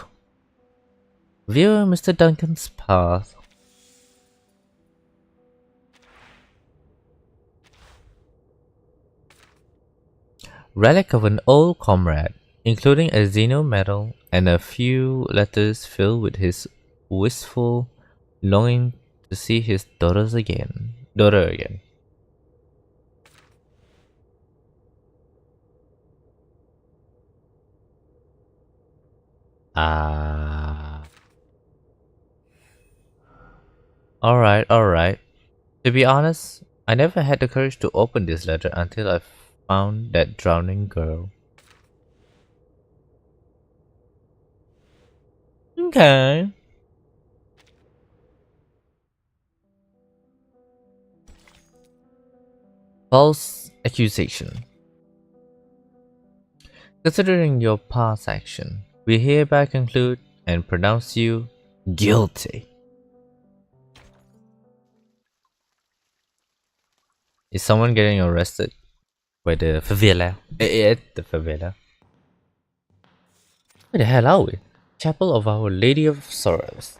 View Mr. Duncan's path. Relic of an old comrade, including a Xeno medal and a few letters filled with his wistful longing to see his daughter again. Ah. Alright. To be honest, I never had the courage to open this letter until I found that drowning girl. Okay. False accusation. Considering your past action, we hereby conclude and pronounce you guilty. Is someone getting arrested by the favela? The favela. Where the hell are we? Chapel of Our Lady of Sorrows.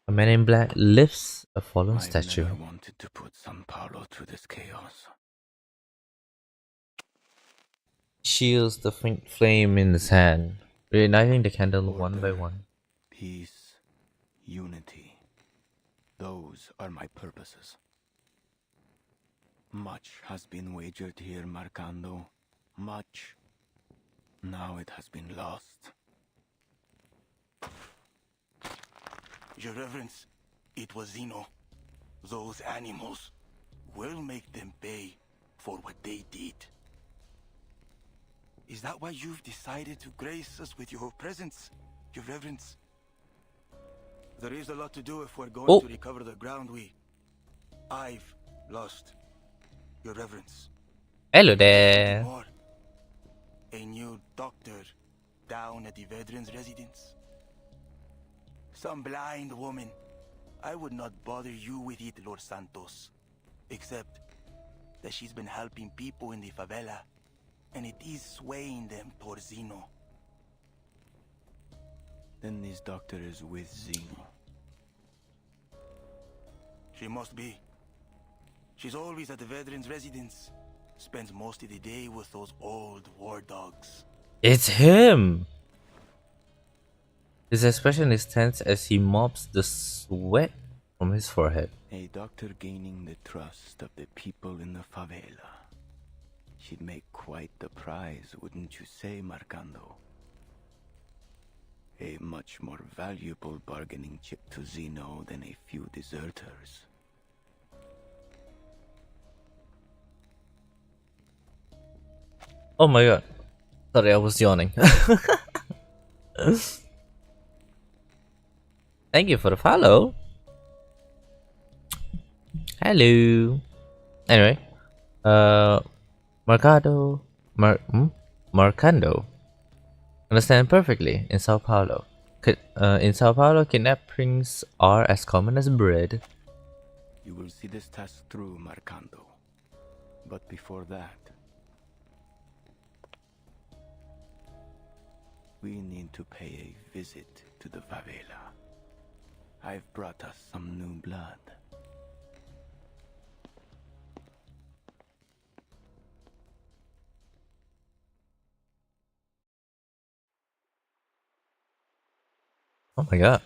A man in black lifts a fallen statue. I never wanted to put San Paulo through this chaos. Shields the faint flame in his hand, reigniting the candle one by one. Peace, unity. Those are my purposes. Much has been wagered here, Marcando. Much. Now it has been lost. Your Reverence, it was Xeno. Those animals. We'll make them pay for what they did. Is that why you've decided to grace us with your presence, Your Reverence? There is a lot to do if we're going to recover the ground I've lost, Your Reverence. Hello there. More. A new doctor down at the veterans' residence. Some blind woman. I would not bother you with it, Lord Santos. Except that she's been helping people in the favela, and it is swaying them towards Xeno. Then this doctor is with Xeno. She must be. She's always at the veterans' residence. Spends most of the day with those old war dogs. It's him! His expression is tense as he mops the sweat from his forehead. A doctor gaining the trust of the people in the favela. She'd make quite the prize, wouldn't you say, Marcando? A much more valuable bargaining chip to Xeno than a few deserters. Oh my god. Sorry, I was yawning. Thank you for the follow. Hello. Anyway, Marcando. Understand perfectly. In Sao Paulo, kidnappings are as common as bread. You will see this task through, Marcando. But before that, we need to pay a visit to the favela. I've brought us some new blood. Oh my god.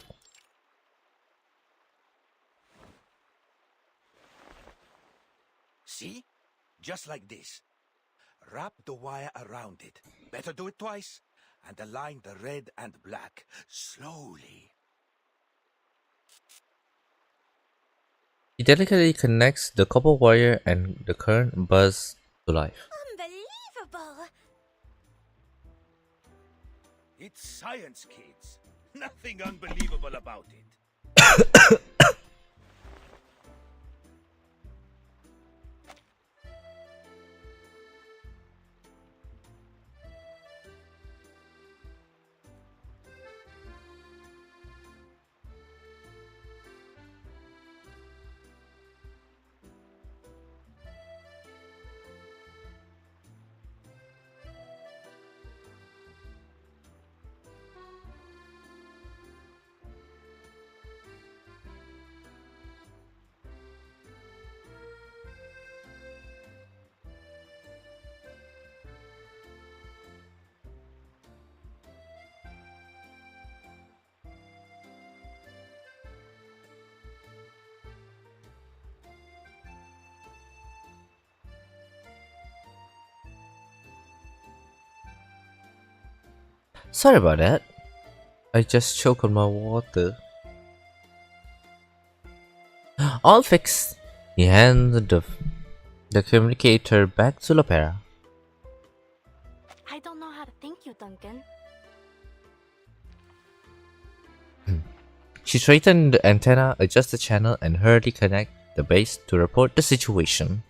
See? Just like this. Wrap the wire around it. Better do it twice. And align the red and black slowly. He delicately connects the copper wire and the current buzz to life. Unbelievable! It's science, kids. Nothing unbelievable about it. Sorry about that. I just choked on my water. All fixed. He handed the communicator back to Lopera. I don't know how to thank you, Duncan. She straightened the antenna, adjusted the channel, and hurriedly connected the base to report the situation.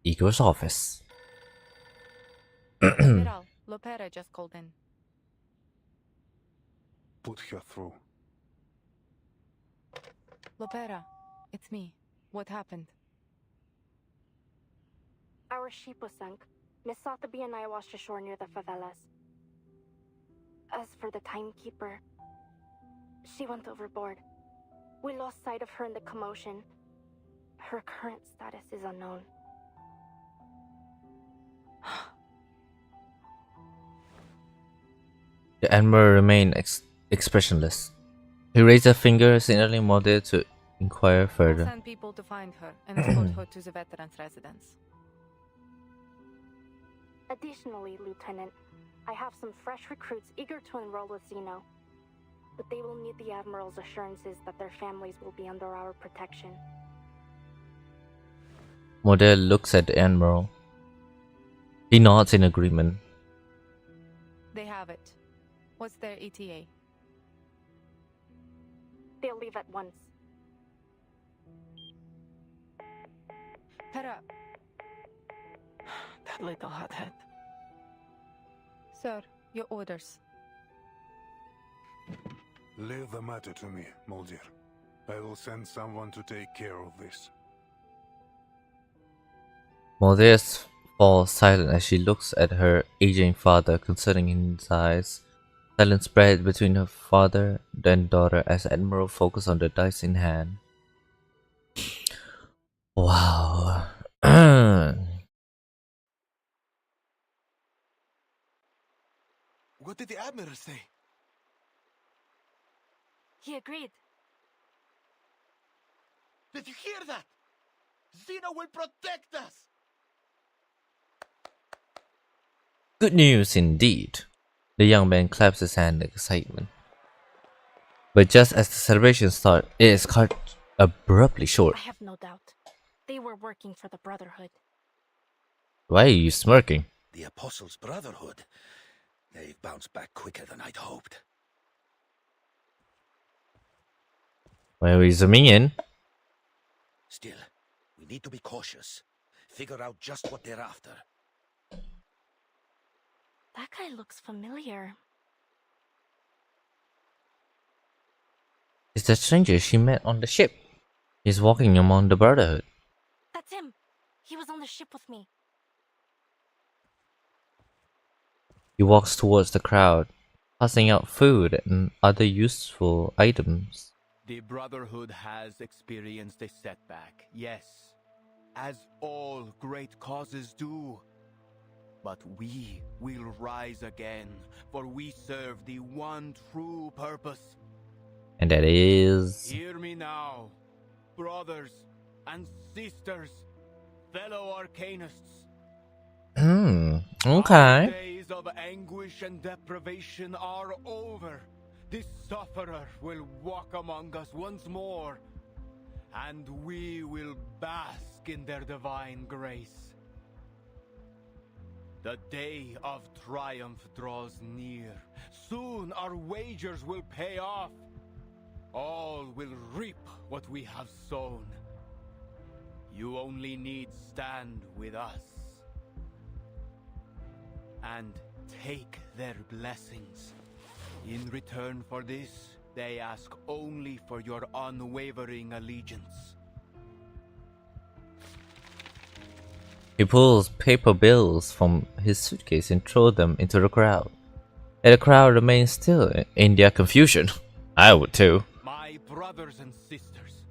Igor's office. Admiral, Lopera just called in. Put her through. Lopera, it's me. What happened? Our ship was sunk. Miss Sotheby and I washed ashore near the favelas. As for the timekeeper, she went overboard. We lost sight of her in the commotion. Her current status is unknown. The Admiral remained expressionless. He raised a finger, signaling Mode to inquire I'll further. send people to find her and escort her to the veterans' residence. Additionally, Lieutenant, I have some fresh recruits eager to enroll with Zeno. But they will need the Admiral's assurances that their families will be under our protection. Mode looks at the Admiral. He nods in agreement. They have it. What's their ETA? They'll leave at once. Pera. That little hothead. Sir, your orders. Leave the matter to me, Mulder. I will send someone to take care of this. Mode falls silent as she looks at her aging father, concerning his eyes. Silence spread between her father and daughter as Admiral focused on the dice in hand. Wow. What did the Admiral say? He agreed. Did you hear that? Zeno will protect us! Good news indeed. The young man claps his hand in excitement. But just as the celebration starts, it is cut abruptly short. I have no doubt. They were working for the Brotherhood. Why are you smirking? The Apostles' Brotherhood. They've bounced back quicker than I'd hoped. Why are we zooming in? Still, we need to be cautious. Figure out just what they're after. That guy looks familiar. It's the stranger she met on the ship. He's walking among the Brotherhood. That's him. He was on the ship with me. He walks towards the crowd, passing out food and other useful items. The Brotherhood has experienced a setback, yes, as all great causes do. But we will rise again, for we serve the one true purpose. And that is... Hear me now, brothers and sisters, fellow Arcanists. Okay. The days of anguish and deprivation are over. The sufferer will walk among us once more, and we will bask in their divine grace. The day of triumph draws near. Soon our wagers will pay off. All will reap what we have sown. You only need stand with us and take their blessings. In return for this, they ask only for your unwavering allegiance. He pulls paper bills from his suitcase and throws them into the crowd. And the crowd remains still in their confusion. I would too. My brothers and sisters,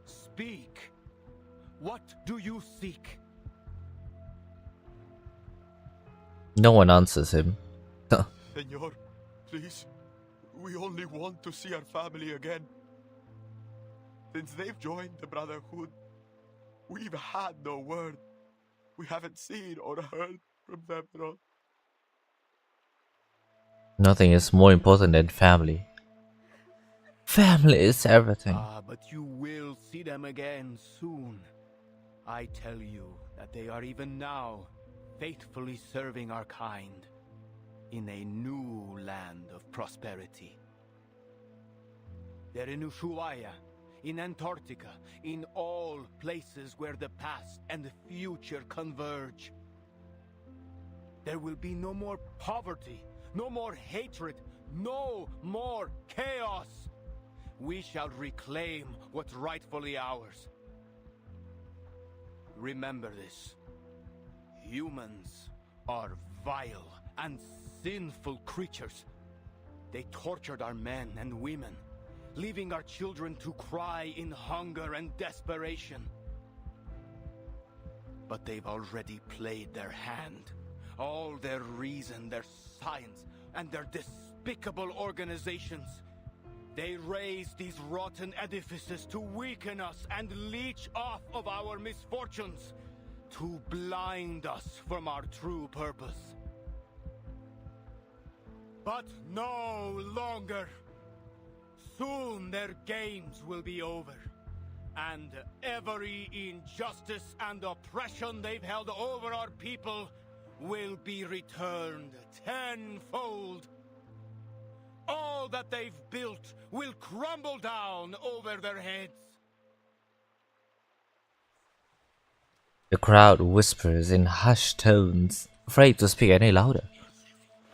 speak. What do you seek? No one answers him. Senor, please. We only want to see our family again. Since they've joined the Brotherhood, we've had no word. We haven't seen or heard from them at all. Nothing is more important than family. Family is everything. But you will see them again soon. I tell you that they are even now faithfully serving our kind in a new land of prosperity. They're in Ushuaia, in Antarctica, in all places where the past and the future converge. There will be no more poverty, no more hatred, no more chaos. We shall reclaim what's rightfully ours. Remember this. Humans are vile and sinful creatures. They tortured our men and women, leaving our children to cry in hunger and desperation. But they've already played their hand. All their reason, their science, and their despicable organizations. They raise these rotten edifices to weaken us and leech off of our misfortunes, to blind us from our true purpose. But no longer. Soon their games will be over, and every injustice and oppression they've held over our people will be returned tenfold. All that they've built will crumble down over their heads. The crowd whispers in hushed tones, afraid to speak any louder.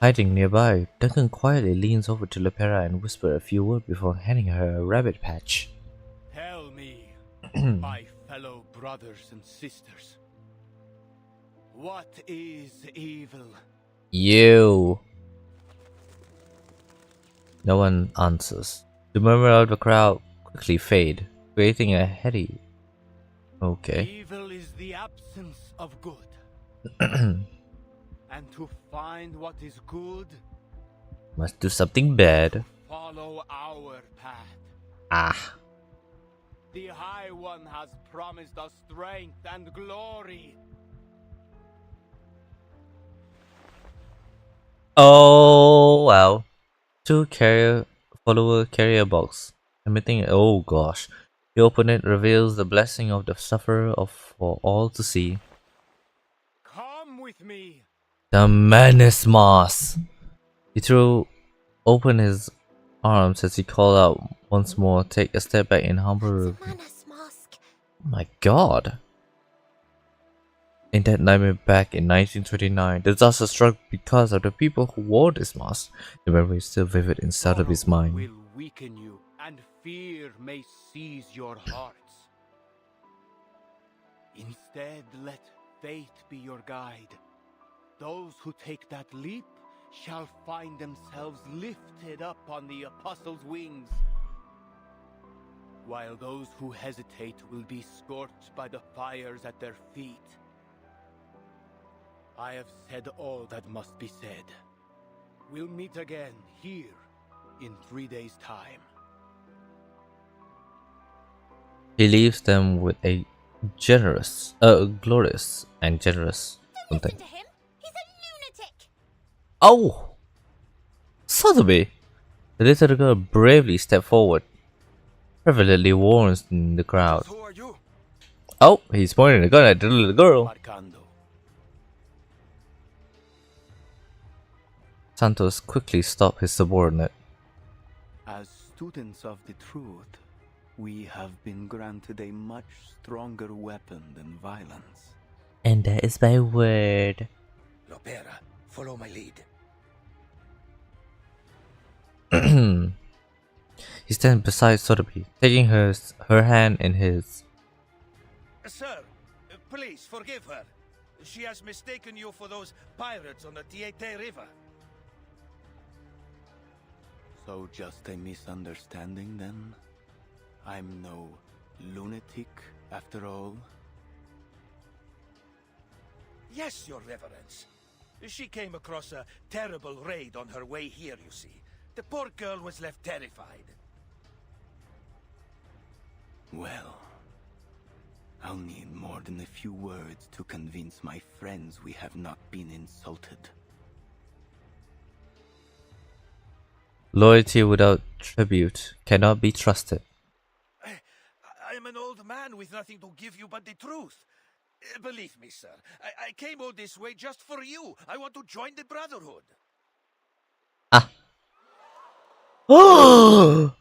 Hiding nearby, Duncan quietly leans over to Lepera and whispers a few words before handing her a rabbit patch. Tell me, my fellow brothers and sisters, what is evil? You. No one answers. The murmur of the crowd quickly fade, creating a heady. Okay. Evil is the absence of good. And to find what is good, must do something bad. follow our path. Ah. The High One has promised us strength and glory. Oh wow. Follower carrier box. Emitting. Oh gosh. You open it, reveals the blessing of the sufferer for all to see. Come with me. The Menace Mask. He threw open his arms as he called out once more. Take a step back in humble review. Oh my god. In that nightmare back in 1929, the disaster struck because of the people who wore this mask. The memory is still vivid inside of his mind. Will weaken you, and fear may seize your hearts. Instead, let faith be your guide. Those who take that leap shall find themselves lifted up on the apostles' wings, while those who hesitate will be scorched by the fires at their feet. I have said all that must be said. We'll meet again here in 3 days' time. He leaves them with a glorious and generous something. Oh! Sotheby! The little girl bravely stepped forward, prevalently warns in the crowd. Who are you? Oh, he's pointing a gun at the little girl. Santos quickly stopped his subordinate. As students of the truth, we have been granted a much stronger weapon than violence. And that is my word. Lopera, follow my lead. He stands beside Sotheby, taking her hand in his. Sir, please forgive her. She has mistaken you for those pirates on the Tiete River. So just a misunderstanding then? I'm no lunatic after all? Yes, Your Reverence. She came across a terrible raid on her way here, you see. The poor girl was left terrified. Well, I'll need more than a few words to convince my friends we have not been insulted. Loyalty without tribute cannot be trusted. I'm an old man with nothing to give you but the truth. Believe me, sir, I came all this way just for you. I want to join the Brotherhood. Oh!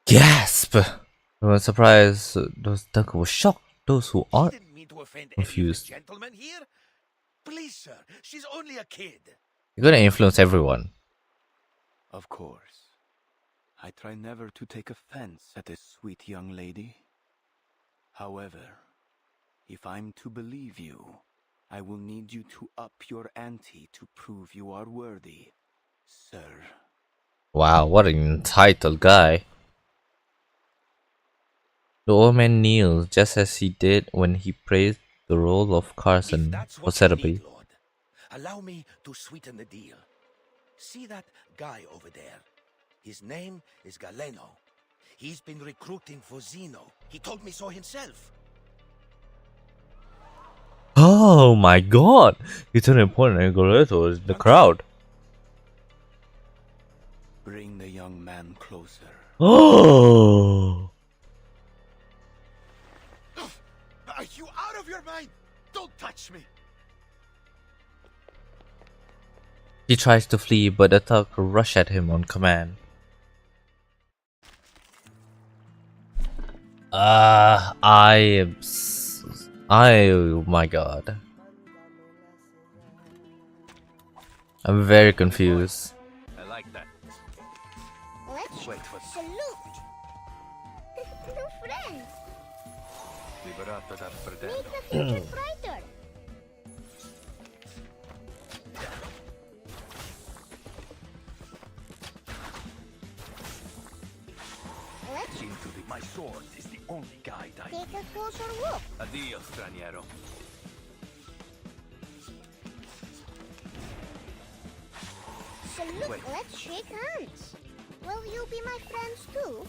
Gasp! I was surprised. Those Duncan was shocked. Those who aren't confused. Gentlemen here? Please, sir, she's only a kid. You're gonna influence everyone. Of course. I try never to take offense at a sweet young lady. However, if I'm to believe you, I will need you to up your ante to prove you are worthy, sir. Wow, what an entitled guy. The old man kneels just as he did when he praised the role of Carson for Cetterby. Allow me to sweeten the deal. See that guy over there? His name is Galeno. He's been recruiting for Zeno. He told me so himself. Oh my god! It's an important Angoletto in the crowd. Bring the young man closer. Oh! Are you out of your mind? Don't touch me! He tries to flee, but the thug rush at him on command. Oh my god. I'm very confused. I like that. Let's Wait for salute. New friends. Liberato dal Meet fratello. the future fighter. Let's Seem to be my sword is the only guide I take a closer look. Addio, straniero. Salute. Wait. Let's shake hands. Will you be my friends too?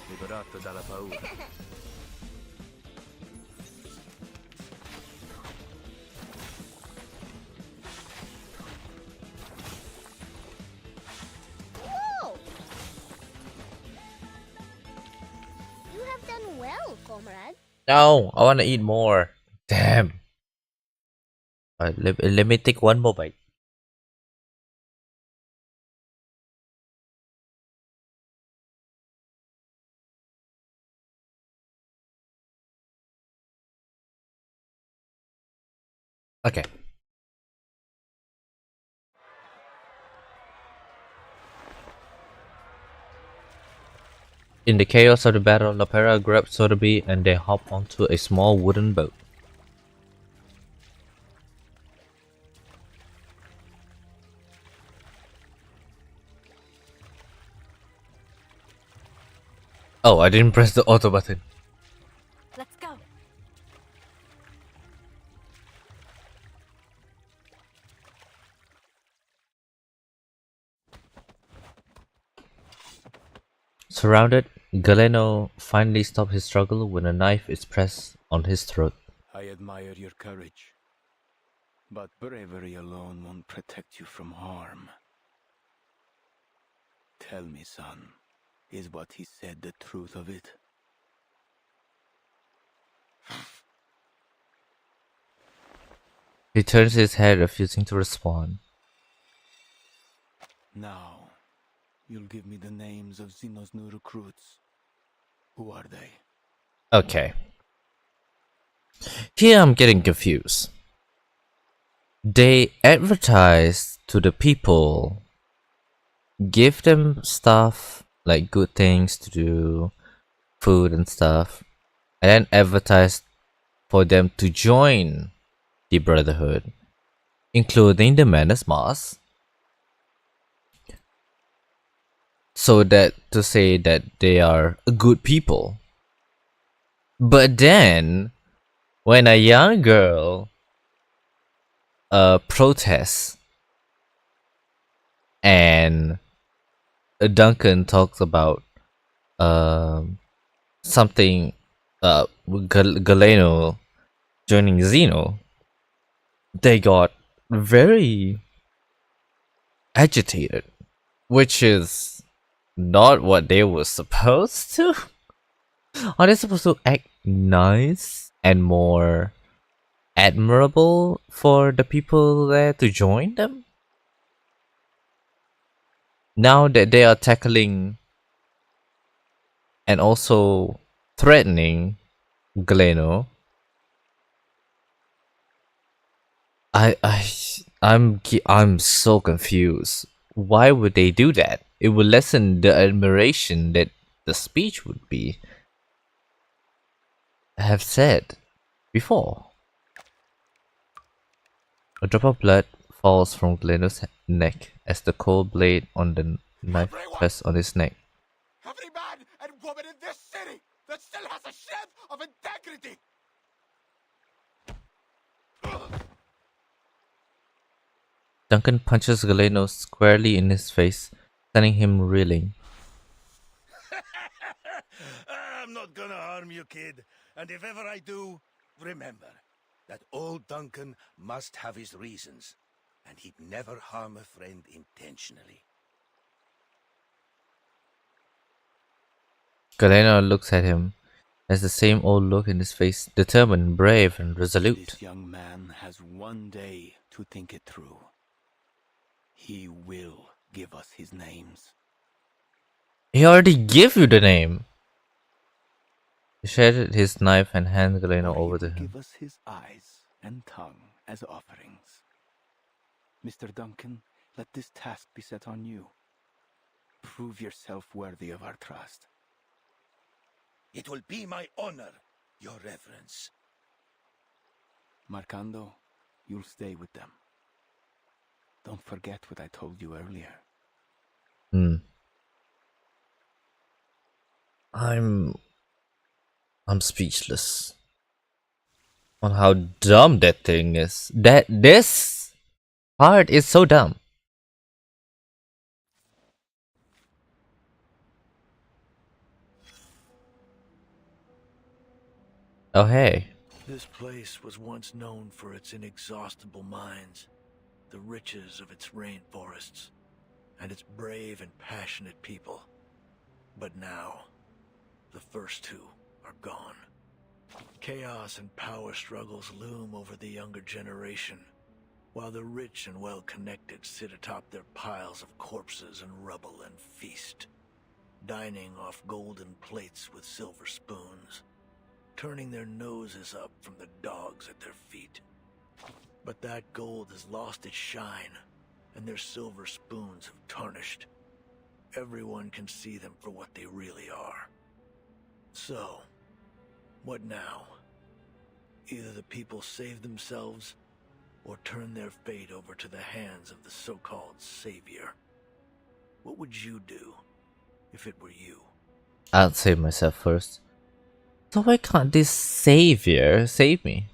Liberato dalla paura. Whoa! You have done well, comrade. No, I want to eat more. Damn. Let me take one more bite. Okay. In the chaos of the battle, Lapera grabs Sotheby and they hop onto a small wooden boat. Oh, I didn't press the auto button. Let's go. Surrounded, Galeno finally stops his struggle when a knife is pressed on his throat. I admire your courage, but bravery alone won't protect you from harm. Tell me, son, is what he said the truth of it? He turns his head, refusing to respond. Now, you'll give me the names of Zeno's new recruits. Who are they? Okay. Here I'm getting confused. They advertise to the people, give them stuff like good things to do, food and stuff, and then advertise for them to join the Brotherhood, including the Menace Mask. So that to say that they are good people. But then, when a young girl protests and Duncan talks about something Galeno joining Zeno, they got very agitated, which is not what they were supposed to. Are they supposed to act nice and more admirable for the people there to join them? Now that they are tackling and also threatening Galeno, I'm so confused. Why would they do that? It would lessen the admiration that the speech would be. I have said before. A drop of blood falls from Galeno's neck as the cold blade on the knife rests on his neck. Every man and woman in this city that still has a shred of integrity. Duncan punches Galeno squarely in his face, sending him reeling. I'm not gonna harm you, kid. And if ever I do, remember that old Duncan must have his reasons, and he'd never harm a friend intentionally. Galeno looks at him, has the same old look in his face, determined, brave, and resolute. This young man has one day to think it through. He will give us his names. He already gave you the name! He shedded his knife and hands Galeno over to him. Give us his eyes and tongue as offerings. Mr. Duncan, let this task be set on you. Prove yourself worthy of our trust. It will be my honor, your reverence. Marcando, you'll stay with them. Don't forget what I told you earlier. I'm speechless on how dumb that thing is. This part is so dumb. Oh hey. This place was once known for its inexhaustible mines, the riches of its rainforests, and its brave and passionate people. But now, the first two are gone. Chaos and power struggles loom over the younger generation, while the rich and well-connected sit atop their piles of corpses and rubble and feast, dining off golden plates with silver spoons, turning their noses up from the dogs at their feet. But that gold has lost its shine, and their silver spoons have tarnished. Everyone can see them for what they really are. So, what now? Either the people save themselves, or turn their fate over to the hands of the so-called savior. What would you do, if it were you? I'll save myself first. So why can't this savior save me?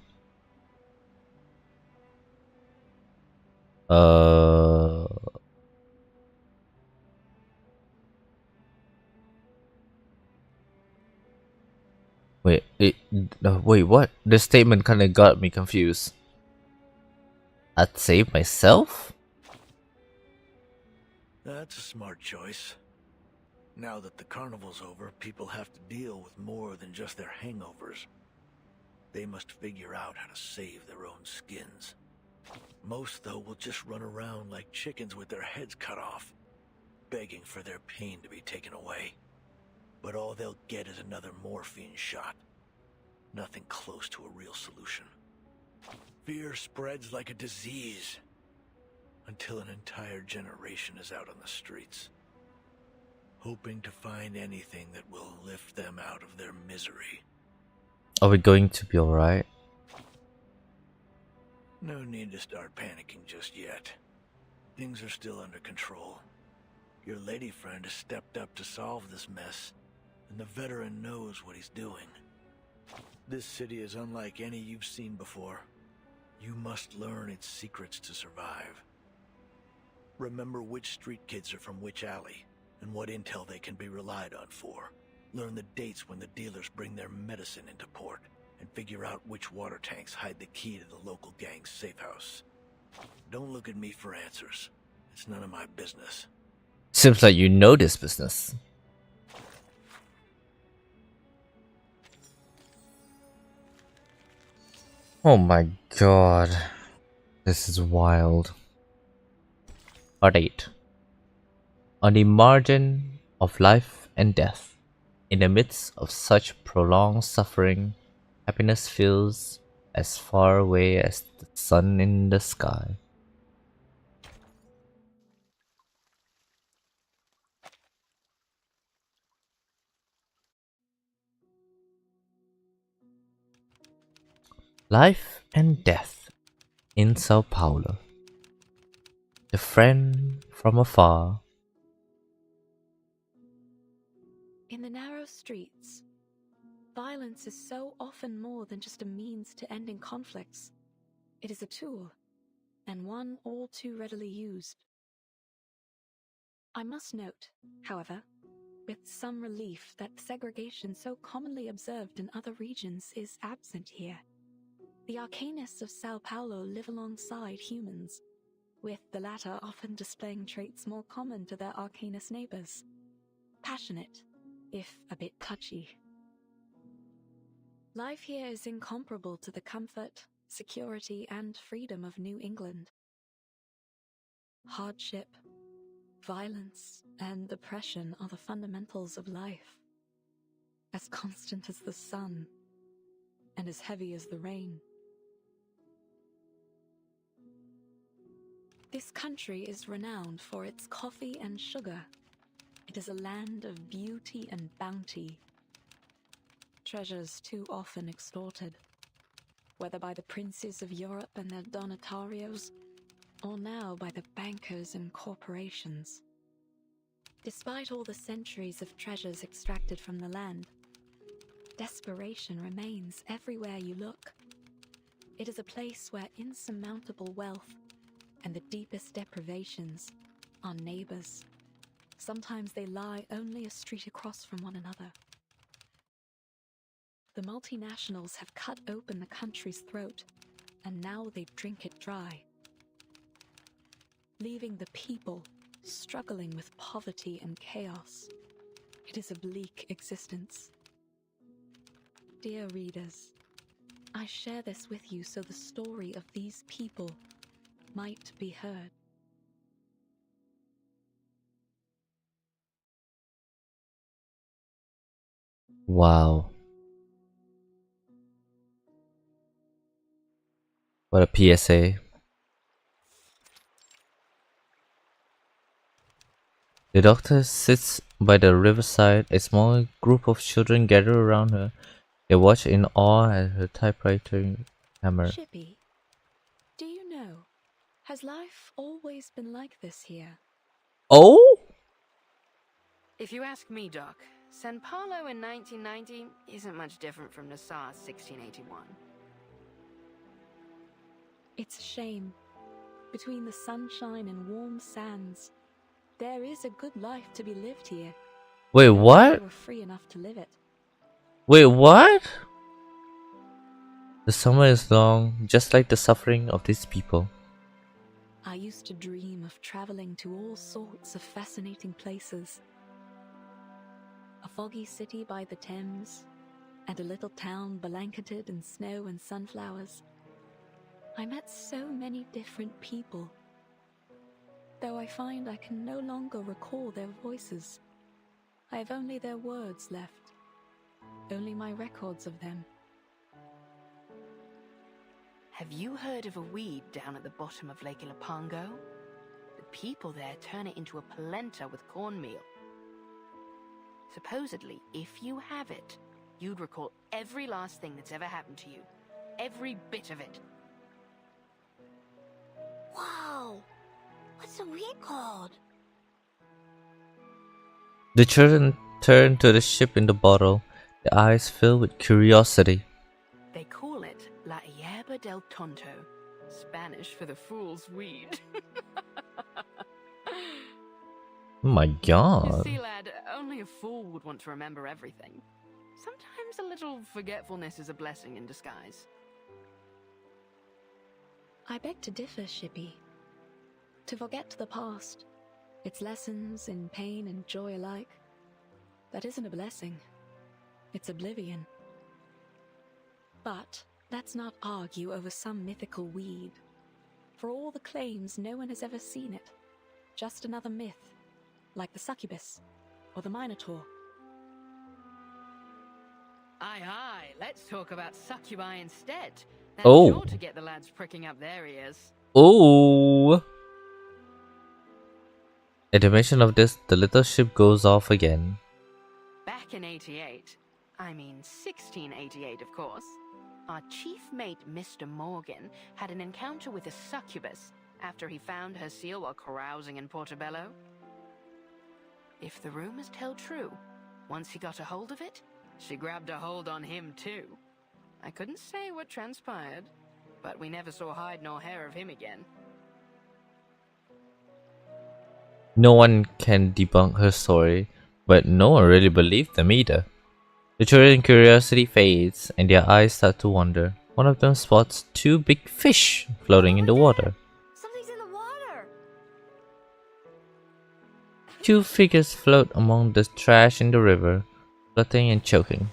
Wait, what? The statement kinda got me confused. I'd save myself? That's a smart choice. Now that the carnival's over, people have to deal with more than just their hangovers. They must figure out how to save their own skins. Most, though, will just run around like chickens with their heads cut off, begging for their pain to be taken away. But all they'll get is another morphine shot. Nothing close to a real solution. Fear spreads like a disease, until an entire generation is out on the streets, hoping to find anything that will lift them out of their misery. Are we going to be alright? No need to start panicking just yet. Things are still under control. Your lady friend has stepped up to solve this mess, and the veteran knows what he's doing. This city is unlike any you've seen before. You must learn its secrets to survive. Remember which street kids are from which alley, and what intel they can be relied on for. Learn the dates when the dealers bring their medicine into port, and figure out which water tanks hide the key to the local gang's safe house. Don't look at me for answers. It's none of my business. Seems like you know this business. Oh my god. This is wild. Part 8. On the margin of life and death, in the midst of such prolonged suffering, happiness feels as far away as the sun in the sky. Life and death in Sao Paulo. The friend from afar. In the narrow streets, violence is so often more than just a means to ending conflicts. It is a tool, and one all too readily used. I must note, however, with some relief that segregation so commonly observed in other regions is absent here. The arcanists of Sao Paulo live alongside humans, with the latter often displaying traits more common to their arcanist neighbors. Passionate, if a bit touchy. Life here is incomparable to the comfort, security, and freedom of New England. Hardship, violence, and oppression are the fundamentals of life, as constant as the sun, and as heavy as the rain. This country is renowned for its coffee and sugar. It is a land of beauty and bounty. Treasures too often extorted, whether by the princes of Europe and their donatarios, or now by the bankers and corporations. Despite all the centuries of treasures extracted from the land, desperation remains everywhere you look. It is a place where insurmountable wealth and the deepest deprivations are neighbors. Sometimes they lie only a street across from one another. The multinationals have cut open the country's throat, and now they drink it dry, leaving the people struggling with poverty and chaos. It is a bleak existence. Dear readers, I share this with you so the story of these people might be heard. Wow. What a PSA. The doctor sits by the riverside. A small group of children gather around her. They watch in awe at her typewriter hammer. Shippy, do you know, has life always been like this here? Oh? If you ask me, Doc, San Paulo in 1990 isn't much different from Nassau 1681. It's a shame. Between the sunshine and warm sands, there is a good life to be lived here. Wait, what? They were free enough to live it. Wait, what? The summer is long, just like the suffering of these people. I used to dream of traveling to all sorts of fascinating places. A foggy city by the Thames, and a little town blanketed in snow and sunflowers. I met so many different people, though I find I can no longer recall their voices. I have only their words left, only my records of them. Have you heard of a weed down at the bottom of Lake Ilapango? The people there turn it into a polenta with cornmeal. Supposedly, if you have it, you'd recall every last thing that's ever happened to you. Every bit of it. Wow! What's the weed called? The children turn to the ship in the bottle, their eyes filled with curiosity. They call it La Hierba del Tonto, Spanish for the fool's weed. Oh my god. You see, lad, only a fool would want want to remember everything. Sometimes a little forgetfulness is a blessing in disguise. I beg to differ, Shippy. To forget the past, its lessons in pain and joy alike, that isn't a blessing. It's oblivion. But let's not argue over some mythical weed. For all the claims, no one has ever seen it. Just another myth, like the succubus or the minotaur. Aye, let's talk about succubi instead. That's Oh. sure to get the lads pricking up their ears. Oh! At the mention of this, the little ship goes off again. Back in 1688 of course, our chief mate Mr. Morgan had an encounter with a succubus after he found her seal while carousing in Portobello. If the rumors tell true, once he got a hold of it, she grabbed a hold on him too. I couldn't say what transpired, but we never saw hide nor hair of him again. No one can debunk her story, but no one really believed them either. The children's curiosity fades, and their eyes start to wander. One of them spots two big fish floating in the water. Something's in the water! Two figures float among the trash in the river, fluttering and choking.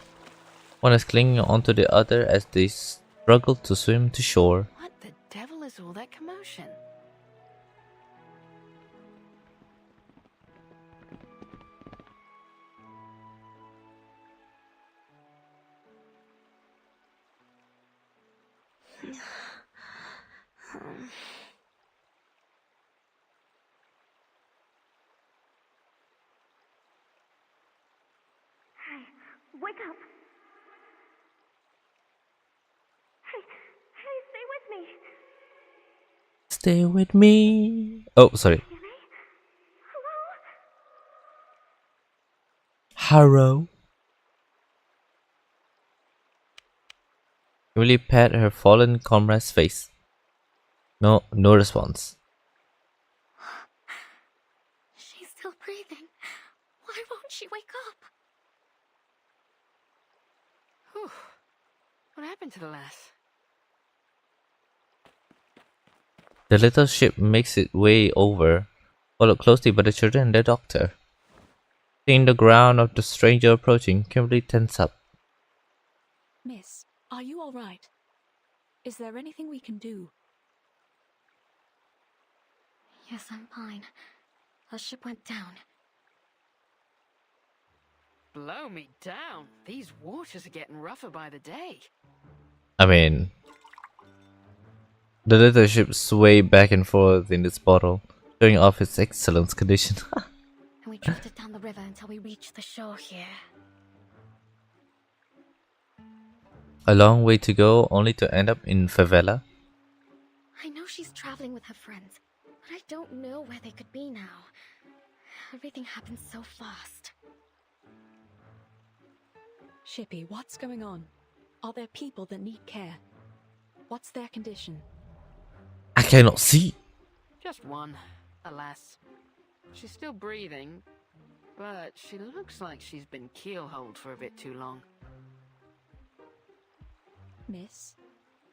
One is clinging onto the other as they struggle to swim to shore. What the devil is all that commotion? Hey, wake up! Hey, stay with me! Stay with me. Oh, sorry. Harrow. Emily pat her fallen comrade's face. No response. She's still breathing. Why won't she wake up? Whew. What happened to the lass? The little ship makes its way over, followed closely by the children and the doctor. Seeing the ground of the stranger approaching, Kimberly tenses up. Miss, are you all right? Is there anything we can do? Yes, I'm fine. Our ship went down. Blow me down. These waters are getting rougher by the day. I mean, the little ship swayed back and forth in its bottle, showing off its excellent condition. And we drifted down the river until we reached the shore here. A long way to go, only to end up in favela. I know she's traveling with her friends, but I don't know where they could be now. Everything happened so fast. Shippy, what's going on? Are there people that need care? What's their condition? I cannot see. Just one, alas. She's still breathing, but she looks like she's been keelholed for a bit too long. Miss,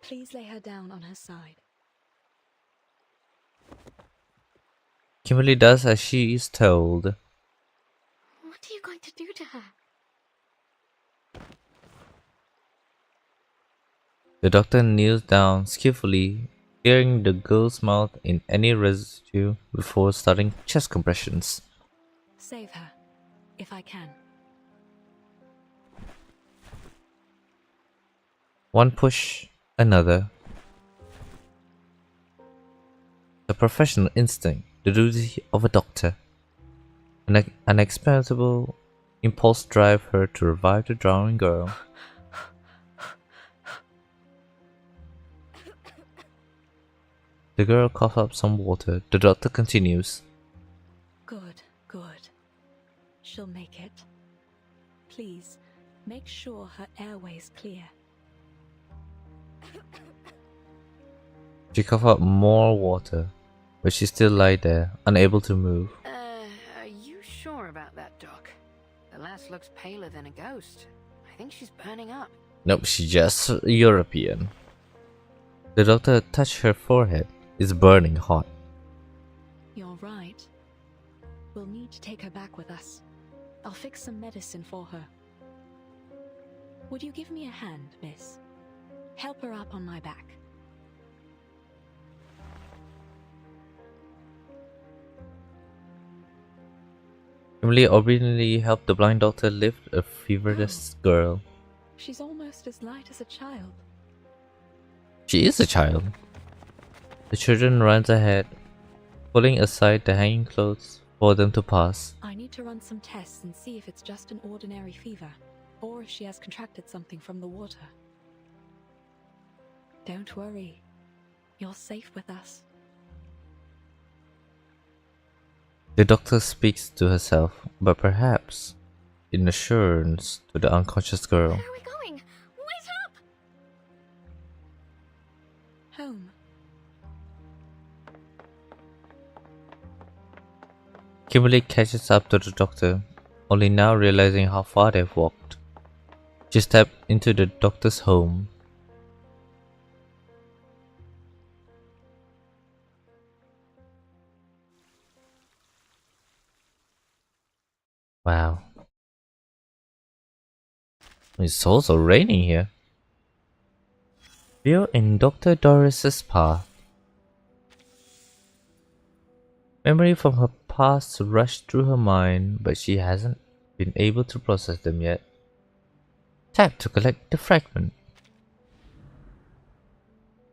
please lay her down on her side. Kimberly does as she is told. What are you going to do to her? The doctor kneels down skillfully, clearing the girl's mouth in any residue before starting chest compressions. Save her, if I can. One push, another. The professional instinct, the duty of a doctor. An experimental impulse drive her to revive the drowning girl. The girl coughs up some water. The doctor continues. Good, good. She'll make it. Please, make sure her airway's clear. She coughs up more water, but she still lies there, unable to move. Are you sure about that, Doc? The lass looks paler than a ghost. I think she's burning up. Nope, she's just European. The doctor touched her forehead. It's burning hot. You're right. We'll need to take her back with us. I'll fix some medicine for her. Would you give me a hand, miss? Help her up on my back. Emily obediently helped the blind doctor lift a feverless girl. She's almost as light as a child. She is a child. The children runs ahead, pulling aside the hanging clothes for them to pass. I need to run some tests and see if it's just an ordinary fever, or if she has contracted something from the water. Don't worry. You're safe with us. The doctor speaks to herself, but perhaps in assurance to the unconscious girl. Where are we going? Wait up! Home. Kimberly catches up to the doctor, only now realizing how far they've walked. She stepped into the doctor's home. Wow. It's also raining here. We're in Dr. Doris's path. Memory from her past rushed through her mind, but she hasn't been able to process them yet. Tap to collect the fragment.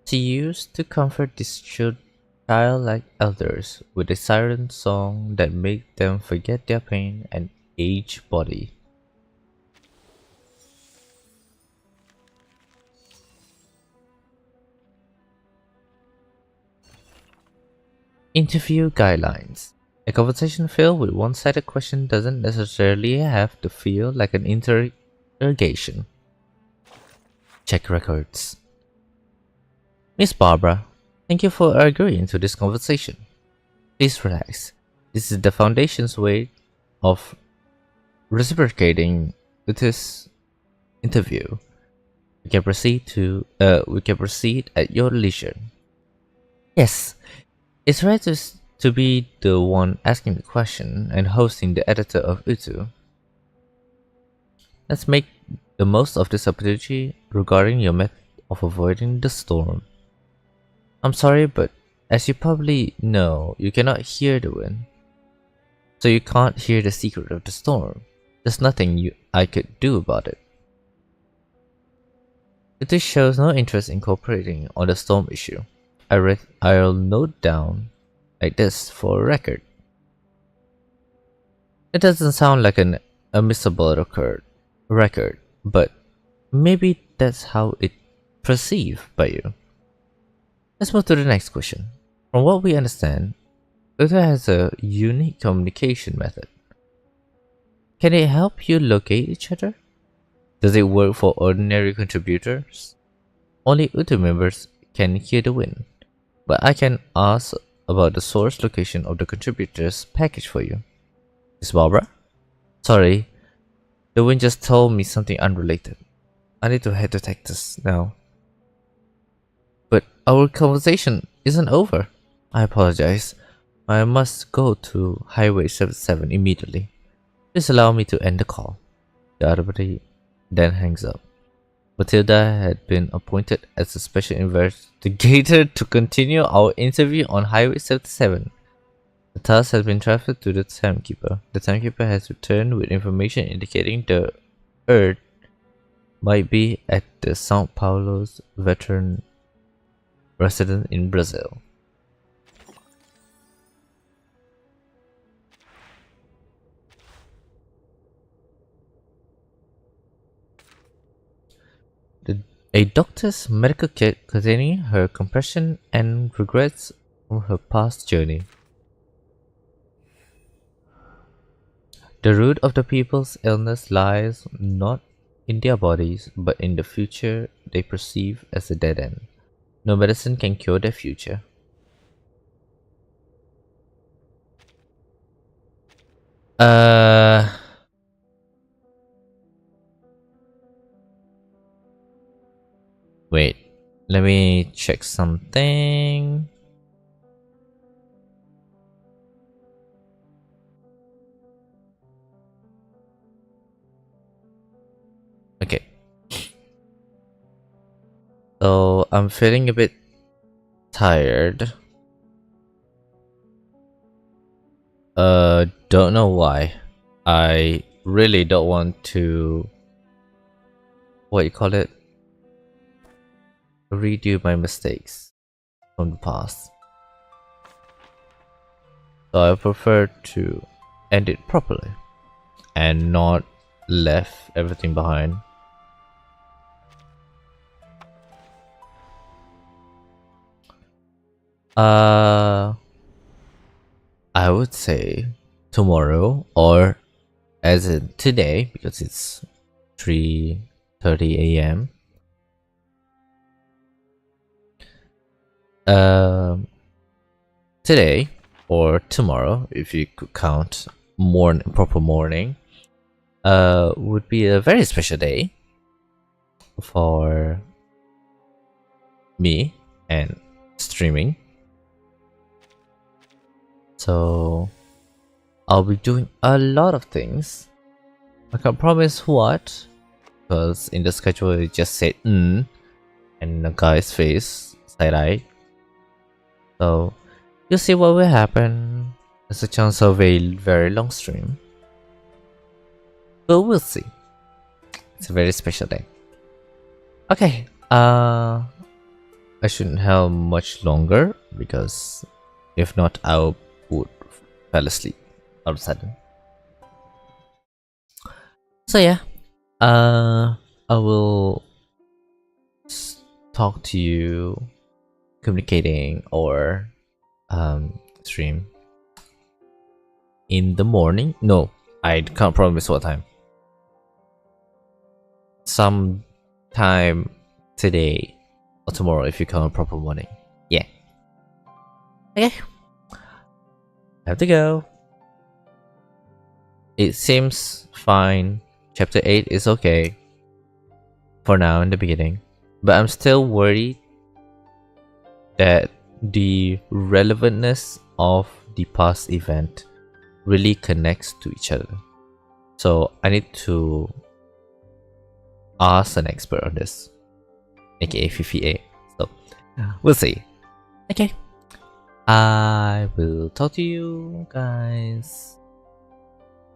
She used to comfort these childlike elders with a siren song that made them forget their pain and aged body. Interview guidelines. A conversation filled with one-sided question doesn't necessarily have to feel like an interrogation. Check records. Miss Barbara, thank you for agreeing to this conversation. Please relax. This is the Foundation's way of reciprocating with this interview. We can proceed at your leisure. Yes, it's right to be the one asking the question and hosting the editor of Utu. Let's make the most of this opportunity regarding your method of avoiding the storm. I'm sorry, but as you probably know, you cannot hear the wind. So you can't hear the secret of the storm. There's nothing I could do about it. It shows no interest in cooperating on the storm issue. I'll note down like this for a record. It doesn't sound like an admissible record, but maybe that's how it's perceived by you. Let's move to the next question. From what we understand, Uta has a unique communication method. Can it help you locate each other? Does it work for ordinary contributors? Only Utu members can hear the wind, but I can ask about the source location of the contributor's package for you. Miss Barbara? Sorry, the wind just told me something unrelated. I need to head to Texas now. But our conversation isn't over. I apologize. I must go to Highway 77 immediately. Please allow me to end the call. The other party then hangs up. Matilda had been appointed as a special investigator to continue our interview on Highway 77. The task has been transferred to the timekeeper. The timekeeper has returned with information indicating the Earth might be at the São Paulo's veteran resident in Brazil. A doctor's medical kit containing her compression and regrets from her past journey. The root of the people's illness lies not in their bodies, but in the future they perceive as a dead end. No medicine can cure their future. Let me check something. Okay. So I'm feeling a bit tired. Don't know why. I really don't want to, what you call it, redo my mistakes from the past. So I prefer to end it properly and not left everything behind. I would say tomorrow, or as in today, because it's 3:30 a.m. Today or tomorrow, if you could count proper morning, would be a very special day for me and streaming. So I'll be doing a lot of things. I can't promise what, because in the schedule it just said and a guy's face side-eye. So you'll see what will happen. There's a chance of a very long stream, but we'll see. It's a very special day. Okay, I shouldn't have much longer, because if not I would fall asleep all of a sudden. So yeah, I will talk to you, communicating or stream in the morning. No, I can't promise what time. Sometime today or tomorrow if you count proper morning. Yeah. Okay. Have to go. It seems fine. Chapter 8 is okay for now in the beginning, but I'm still worried that the relevantness of the past event really connects to each other. So I need to ask an expert on this, aka Fifi. So we'll see. Okay. I will talk to you guys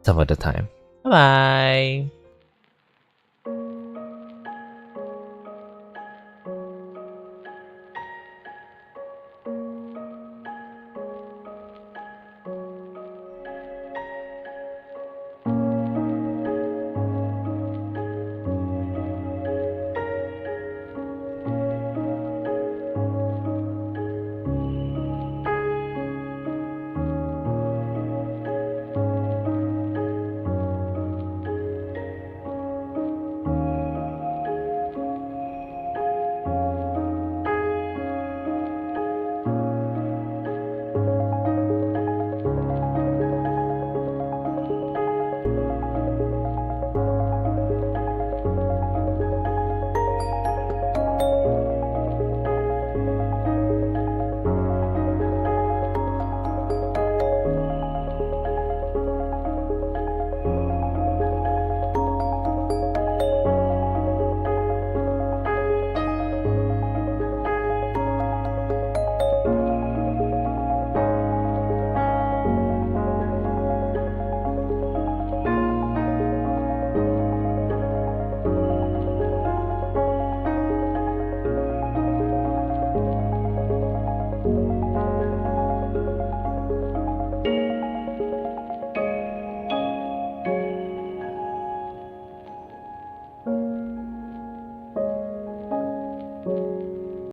some other time. Bye bye.